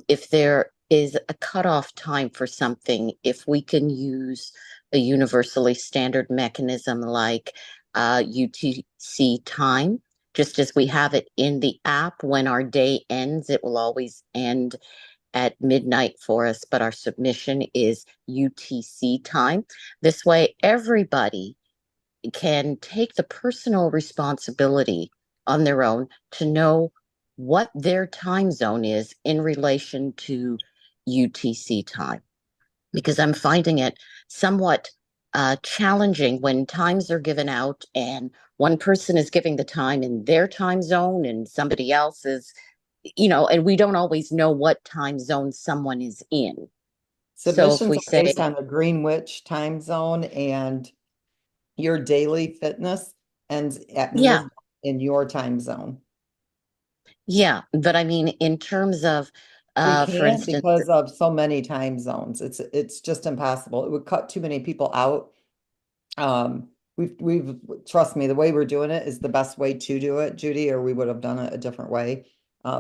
[SPEAKER 10] if there is a cutoff time for something, if we can use a universally standard mechanism like UTC time, just as we have it in the app. When our day ends, it will always end at midnight for us, but our submission is UTC time. This way, everybody can take the personal responsibility on their own to know what their time zone is in relation to UTC time. Because I'm finding it somewhat challenging when times are given out and one person is giving the time in their time zone and somebody else is, and we don't always know what time zone someone is in.
[SPEAKER 1] Submissions so if we say based on the Greenwich time zone and your daily fitness ends at midnight in your time zone.
[SPEAKER 10] Yeah, but I mean, in terms of
[SPEAKER 1] we can't, for instance, because of so many time zones. It's just impossible. It would cut too many people out. We've trust me, the way we're doing it is the best way to do it, Judy, or we would have done it a different way.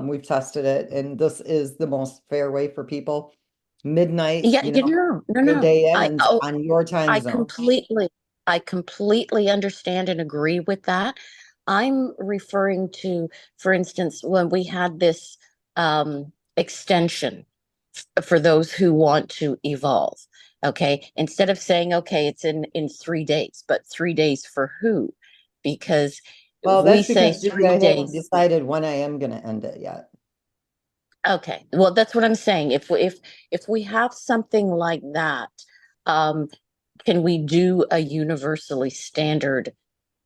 [SPEAKER 1] We've tested it, and this is the most fair way for people. Midnight,
[SPEAKER 10] yeah, no.
[SPEAKER 1] Your day ends on your time zone.
[SPEAKER 10] I completely understand and agree with that. I'm referring to, for instance, when we had this extension for those who want to evolve. Okay, instead of saying, okay, it's in 3 days, but 3 days for who? Because
[SPEAKER 1] we say 3 days. I haven't decided when I am going to end it yet.
[SPEAKER 10] Okay, well, that's what I'm saying. If we have something like that, can we do a universally standard?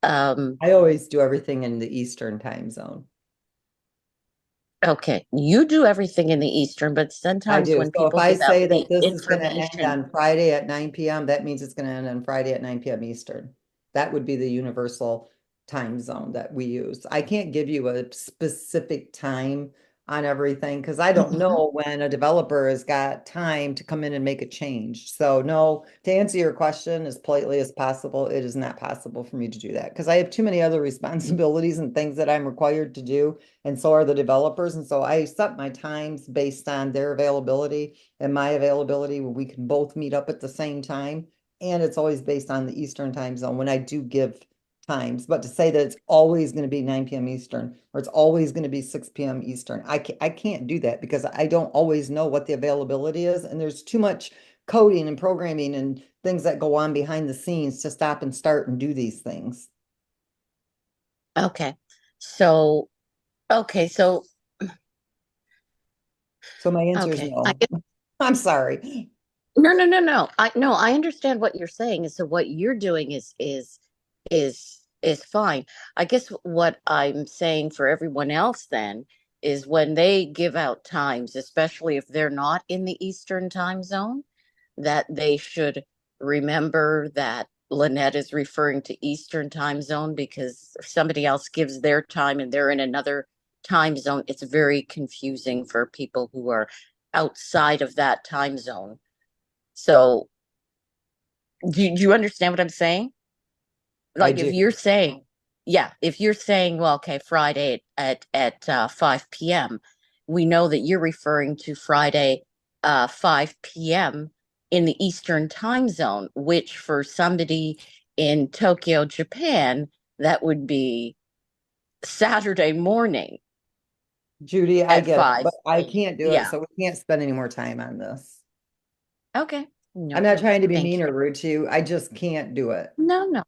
[SPEAKER 1] I always do everything in the Eastern time zone.
[SPEAKER 10] Okay, you do everything in the Eastern, but sometimes when people
[SPEAKER 1] if I say that this is going to end on Friday at 9 p.m., that means it's going to end on Friday at 9 p.m. Eastern. That would be the universal time zone that we use. I can't give you a specific time on everything because I don't know when a developer has got time to come in and make a change. So no, to answer your question as politely as possible, it is not possible for me to do that because I have too many other responsibilities and things that I'm required to do, and so are the developers. And so I set my times based on their availability and my availability where we can both meet up at the same time. And it's always based on the Eastern time zone when I do give times, but to say that it's always going to be 9 p.m. Eastern or it's always going to be 6 p.m. Eastern, I can't do that because I don't always know what the availability is. And there's too much coding and programming and things that go on behind the scenes to stop and start and do these things.
[SPEAKER 10] Okay. So, okay. So,
[SPEAKER 1] So my answer is
[SPEAKER 10] okay.
[SPEAKER 1] no. I'm sorry.
[SPEAKER 10] No. I understand what you're saying. So what you're doing is fine. I guess what I'm saying for everyone else then is when they give out times, especially if they're not in the Eastern time zone, that they should remember that Lynette is referring to Eastern time zone because if somebody else gives their time and they're in another time zone, it's very confusing for people who are outside of that time zone. So, do you understand what I'm saying?
[SPEAKER 1] I
[SPEAKER 10] Like, if
[SPEAKER 1] do.
[SPEAKER 10] you're saying, yeah, if you're saying, well, okay, Friday at 5 p.m., we know that you're referring to Friday 5 p.m. in the Eastern time zone, which for somebody in Tokyo, Japan, that would be Saturday morning
[SPEAKER 1] Judy, I
[SPEAKER 10] at
[SPEAKER 1] get it,
[SPEAKER 10] 5.
[SPEAKER 1] but I can't do it,
[SPEAKER 10] Yeah.
[SPEAKER 1] so we can't spend any more time on this.
[SPEAKER 10] Okay. No
[SPEAKER 1] I'm not
[SPEAKER 10] problem.
[SPEAKER 1] trying to be
[SPEAKER 10] Thank
[SPEAKER 1] mean
[SPEAKER 10] you.
[SPEAKER 1] or rude to you. I just can't do it.
[SPEAKER 10] No.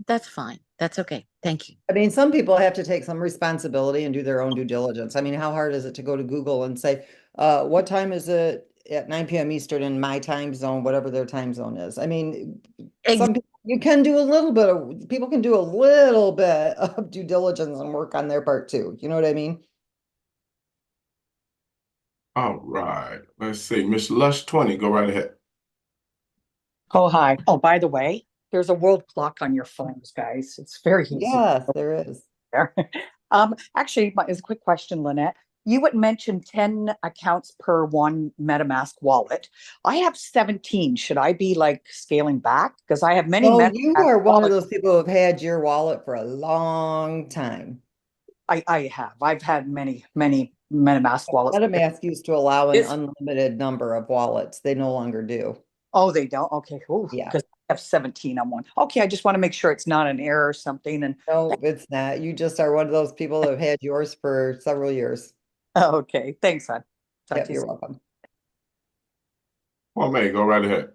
[SPEAKER 10] That's fine. That's okay. Thank you.
[SPEAKER 1] I mean, some people have to take some responsibility and do their own due diligence. I mean, how hard is it to go to Google and say, what time is it at 9 p.m. Eastern in my time zone, whatever their time zone is? I mean, some people, you can do a little bit of, people can do a little bit of due diligence and work on their part too. You know what I mean?
[SPEAKER 4] All right. Let's see. Miss Lush 20, go right ahead.
[SPEAKER 11] Oh, hi. Oh, by the way, there's a world clock on your phones, guys. It's very easy.
[SPEAKER 1] Yes, there is.
[SPEAKER 11] There. Actually, as a quick question, Lynette, you had mentioned 10 accounts per one MetaMask wallet. I have 17. Should I be like scaling back? Because I have many
[SPEAKER 1] No, you
[SPEAKER 11] MetaMask
[SPEAKER 1] are one of
[SPEAKER 11] wallets.
[SPEAKER 1] those people who have had your wallet for a long time.
[SPEAKER 11] I have. I've had many MetaMask wallets.
[SPEAKER 1] MetaMask used to allow an
[SPEAKER 11] Is
[SPEAKER 1] unlimited number of wallets. They no longer do.
[SPEAKER 11] Oh, they don't? Okay.
[SPEAKER 1] Yeah.
[SPEAKER 11] Because I have 17 on one. Okay, I just want to make sure it's not an error or something. And
[SPEAKER 1] No, it's not. You just are one of those people that have had yours for several years.
[SPEAKER 11] okay, thanks, hon. Talk
[SPEAKER 1] Yep,
[SPEAKER 11] to you
[SPEAKER 1] you're
[SPEAKER 11] soon.
[SPEAKER 1] welcome.
[SPEAKER 4] Well, May, go right ahead.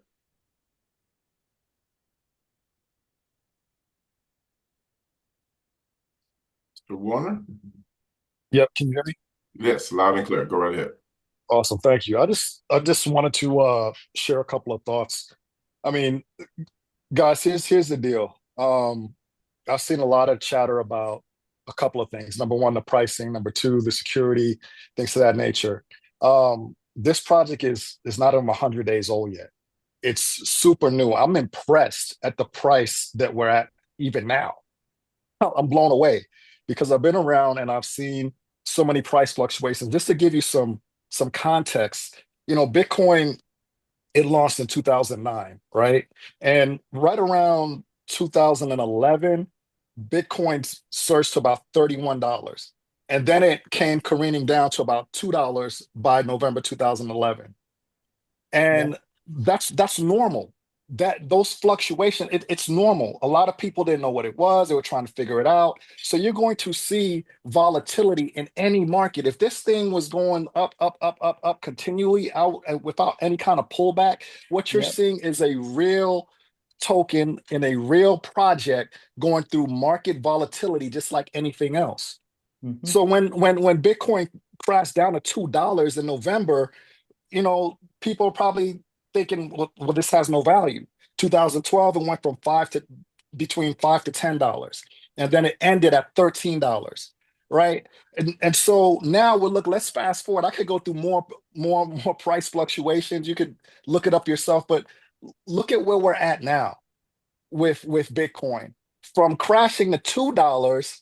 [SPEAKER 4] Mr. Warner?
[SPEAKER 12] Yep, can you hear me?
[SPEAKER 4] Yes, loud and clear. Go right ahead.
[SPEAKER 12] Awesome, thank you. I just wanted to share a couple of thoughts. I mean, guys, here's the deal. I've seen a lot of chatter about a couple of things. Number one, the pricing. Number two, the security, things of that nature. This project is not even 100 days old yet. It's super new. I'm impressed at the price that we're at even now. I'm blown away because I've been around and I've seen so many price fluctuations. Just to give you some context, Bitcoin, it launched in 2009, right? And right around 2011, Bitcoin surged to about $31. And then it came careening down to about $2 by November 2011.
[SPEAKER 1] Yeah.
[SPEAKER 12] And that's normal. That those fluctuations, it's normal. A lot of people didn't know what it was. They were trying to figure it out. So you're going to see volatility in any market. If this thing was going up continually out without any kind of pullback, what you're
[SPEAKER 1] Yep.
[SPEAKER 12] seeing is a real token in a real project going through market volatility, just like anything else.
[SPEAKER 1] Mhm.
[SPEAKER 12] So when Bitcoin crashed down to $2 in November, people are probably thinking, well, this has no value. 2012, it went from between $5 to $10, and then it ended at $13, right? And so now let's fast forward. I could go through more price fluctuations. You could look it up yourself, but look at where we're at now with Bitcoin. from crashing to $2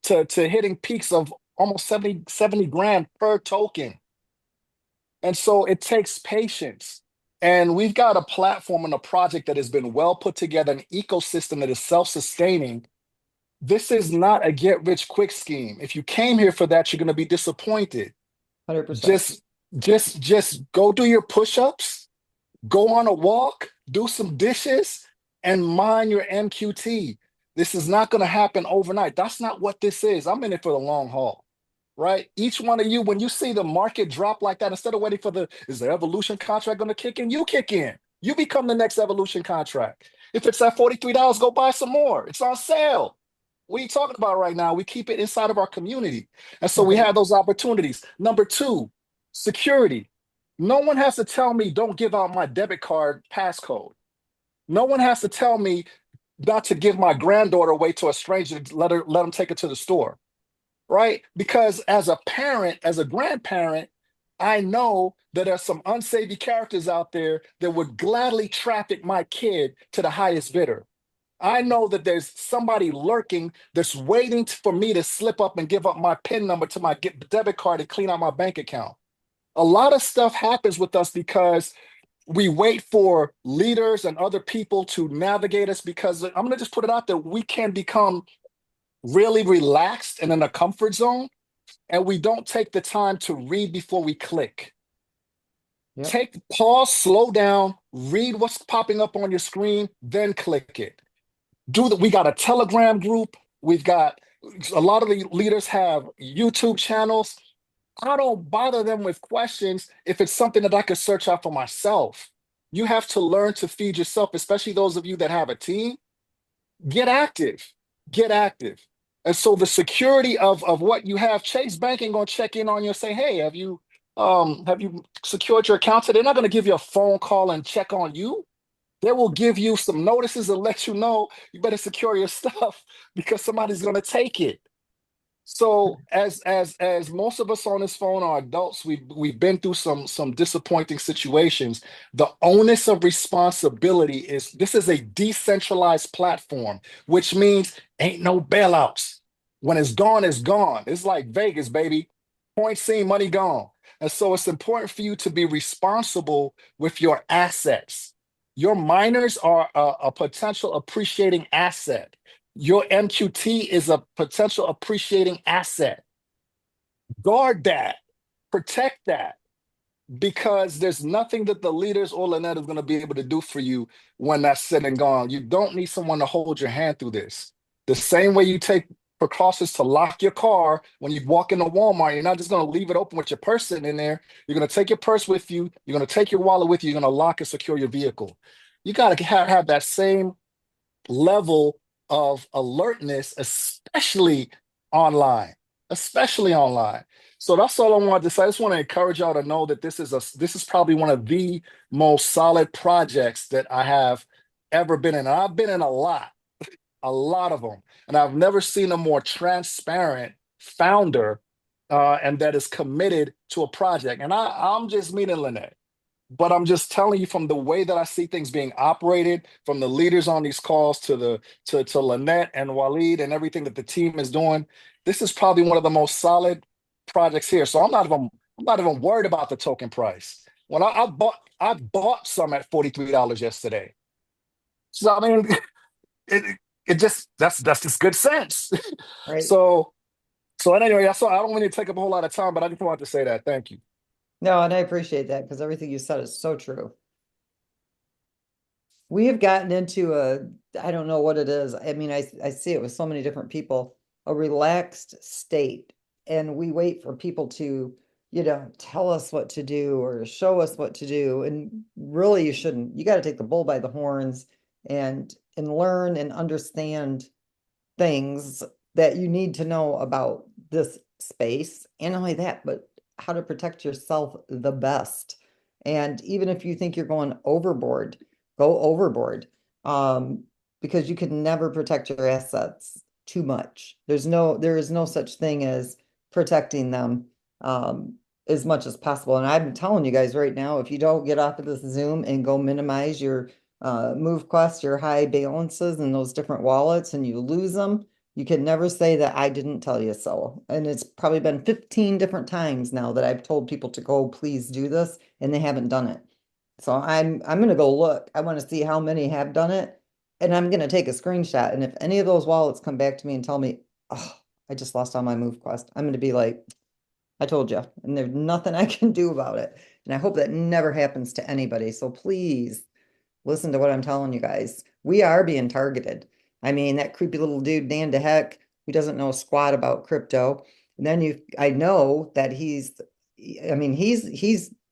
[SPEAKER 12] to hitting peaks of almost 70 grand per token. And so it takes patience. And we've got a platform and a project that has been well put together, an ecosystem that is self-sustaining. This is not a get rich quick scheme. If you came here for that, you're going to be disappointed.
[SPEAKER 1] 100%.
[SPEAKER 12] Just go do your push-ups, go on a walk, do some dishes, and mine your MQT. This is not going to happen overnight. That's not what this is. I'm in it for the long haul, right? Each one of you, when you see the market drop like that, instead of waiting for is the evolution contract going to kick in? You kick in. You become the next evolution contract. If it's at $43, go buy some more. It's on sale. What are you talking about right now? We keep it inside of our community. And so we have those opportunities. Number two, security. No one has to tell me don't give out my debit card passcode. No one has to tell me not to give my granddaughter away to a stranger, let them take her to the store, right? Because as a parent, as a grandparent, I know that there's some unsavory characters out there that would gladly traffic my kid to the highest bidder. I know that there's somebody lurking that's waiting for me to slip up and give up my PIN number to my debit card and clean out my bank account. A lot of stuff happens with us because we wait for leaders and other people to navigate us, because I'm going to just put it out there. We can become really relaxed and in a comfort zone, and we don't take the time to read before we click. Yep. Take pause, slow down, read what's popping up on your screen, then click it. We got a Telegram group. We've got a lot of the leaders have YouTube channels. I don't bother them with questions if it's something that I could search out for myself. You have to learn to feed yourself, especially those of you that have a team. Get active. Get active. And so the security of what you have, Chase Bank ain't gonna check in on you and say, hey, have you secured your account? So they're not gonna give you a phone call and check on you. They will give you some notices and let you know you better secure your stuff because somebody's gonna take it. So as most of us on this phone are adults, we've been through some disappointing situations. The onus of responsibility is this is a decentralized platform, which means ain't no bailouts. When it's gone, it's gone. It's like Vegas, baby. Point seen, money gone. And so it's important for you to be responsible with your assets. Your miners are a potential appreciating asset. Your MQT is a potential appreciating asset. Guard that, protect that, because there's nothing that the leaders or Lynette is going to be able to do for you when that's said and gone. You don't need someone to hold your hand through this. The same way you take precautions to lock your car when you walk into Walmart, you're not just going to leave it open with your purse sitting in there. You're going to take your purse with you. You're going to take your wallet with you. You're going to lock and secure your vehicle. You got to have that same level of alertness, especially online. So that's all I wanted to say. I just want to encourage y'all to know that this is probably one of the most solid projects that I have ever been in. And I've been in a lot of them, and I've never seen a more transparent founder and that is committed to a project. And I'm just meeting Lynette. But I'm just telling you from the way that I see things being operated, from the leaders on these calls to Lynette and Waleed and everything that the team is doing, this is probably one of the most solid projects here. So I'm not even worried about the token price. When I bought some at $43 yesterday. So I mean, it just that's just good sense.
[SPEAKER 1] Right.
[SPEAKER 12] So anyway, I don't want to take up a whole lot of time, but I just wanted to say that. Thank you.
[SPEAKER 1] No, and I appreciate that because everything you said is so true. We have gotten into I don't know what it is. I mean, I see it with so many different people, a relaxed state. And we wait for people to, tell us what to do or show us what to do. And really, you shouldn't. You got to take the bull by the horns and learn and understand things that you need to know about this space. And not only that, but how to protect yourself the best. And even if you think you're going overboard, go overboard, because you can never protect your assets too much. There is no such thing as protecting them as much as possible. And I'm telling you guys right now, if you don't get off of this Zoom and go minimize your MoveQuest, your high balances in those different wallets and you lose them, you can never say that I didn't tell you so. And it's probably been 15 different times now that I've told people to go, please do this, and they haven't done it. So I'm gonna go look. I want to see how many have done it, and I'm gonna take a screenshot. And if any of those wallets come back to me and tell me, oh, I just lost all my MoveQuest, I'm gonna be like, I told you, and there's nothing I can do about it. And I hope that never happens to anybody. So please listen to what I'm telling you guys. We are being targeted. I mean, that creepy little dude, Dan DeHeck, who doesn't know squat about crypto. And then I know that he's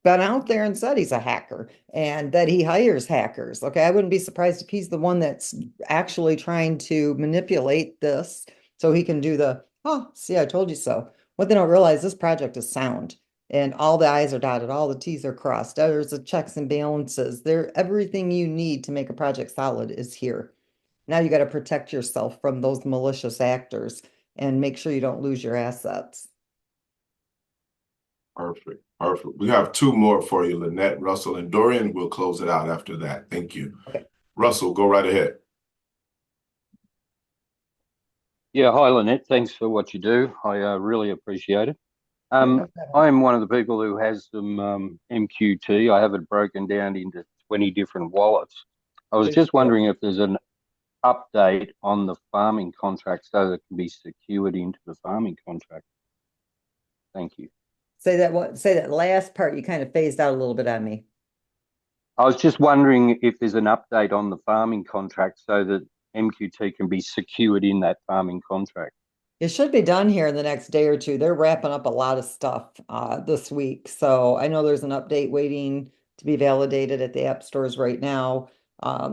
[SPEAKER 1] been out there and said he's a hacker and that he hires hackers. Okay, I wouldn't be surprised if he's the one that's actually trying to manipulate this so he can do oh, see, I told you so. What they don't realize, this project is sound and all the I's are dotted, all the T's are crossed. There's the checks and balances. Everything you need to make a project solid is here. Now you got to protect yourself from those malicious actors and make sure you don't lose your assets.
[SPEAKER 4] Perfect. Perfect. We have two more for you, Lynette, Russell, and Dorian. We'll close it out after that. Thank you.
[SPEAKER 1] Okay.
[SPEAKER 4] Russell, go right ahead.
[SPEAKER 8] Yeah, hi Lynette. Thanks for what you do. I really appreciate it. I'm one of the people who has some MQT. I have it broken down into 20 different wallets. I was just wondering if there's an update on the farming contract so that it can be secured into the farming contract. Thank you.
[SPEAKER 1] Say that last part, you kind of phased out a little bit on me.
[SPEAKER 8] I was just wondering if there's an update on the farming contract so that MQT can be secured in that farming contract.
[SPEAKER 1] It should be done here in the next day or two. They're wrapping up a lot of stuff this week. So I know there's an update waiting to be validated at the app stores right now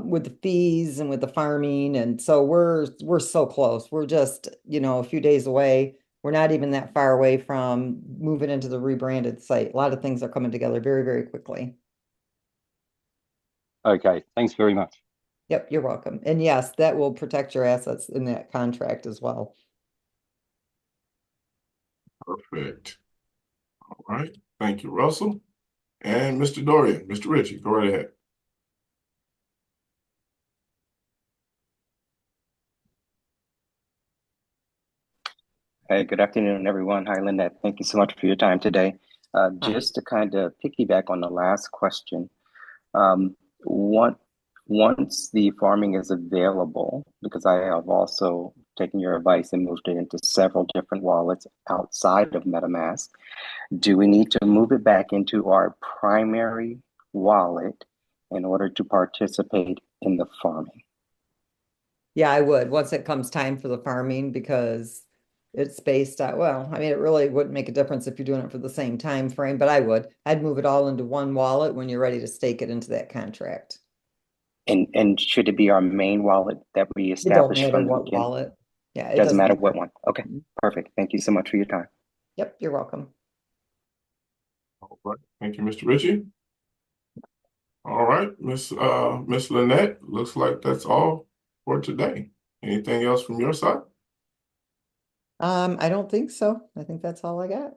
[SPEAKER 1] with the fees and with the farming. And so we're so close. We're just, a few days away. We're not even that far away from moving into the rebranded site. A lot of things are coming together very, very quickly.
[SPEAKER 8] Okay, thanks very much.
[SPEAKER 1] Yep, you're welcome. And yes, that will protect your assets in that contract as well.
[SPEAKER 4] Perfect. All right. Thank you, Russell. And Mr. Dorian, Mr. Ritchie, go right ahead.
[SPEAKER 13] Hey, good afternoon, everyone. Hi, Lynette. Thank you so much for your time today. Just to kind of piggyback on the last question, once the farming is available, because I have also taken your advice and moved it into several different wallets outside of MetaMask, do we need to move it back into our primary wallet in order to participate in the farming?
[SPEAKER 1] Yeah, I would once it comes time for the farming because it's based on, well, I mean, it really wouldn't make a difference if you're doing it for the same time frame, but I'd move it all into one wallet when you're ready to stake it into that contract.
[SPEAKER 13] And should it be our main wallet that we establish from the beginning?
[SPEAKER 1] Wallet. Yeah,
[SPEAKER 13] it doesn't matter what one. Okay, perfect. Thank you so much for your time.
[SPEAKER 1] Yep, you're welcome.
[SPEAKER 4] All right. Thank you, Mr. Ritchie. All right, Miss Lynette, looks like that's all for today. Anything else from your side?
[SPEAKER 1] I don't think so. I think that's all I got.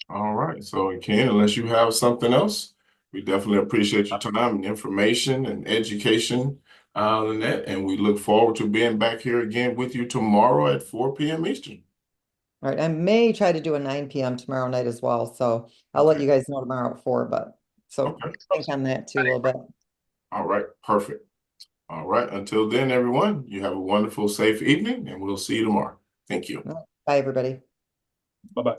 [SPEAKER 4] All right. So Ken, unless you have something else, we definitely appreciate your time and information and education, Lynette, and we look forward to being back here again with you tomorrow at 4 p.m. Eastern.
[SPEAKER 1] All right. I may try to do a 9 p.m. tomorrow night as well. So I'll let you guys know tomorrow at 4, but think on that too a little bit.
[SPEAKER 4] All right. Perfect. All right. Until then, everyone, you have a wonderful, safe evening, and we'll see you tomorrow. Thank you.
[SPEAKER 1] Bye, everybody.
[SPEAKER 3] Bye-bye.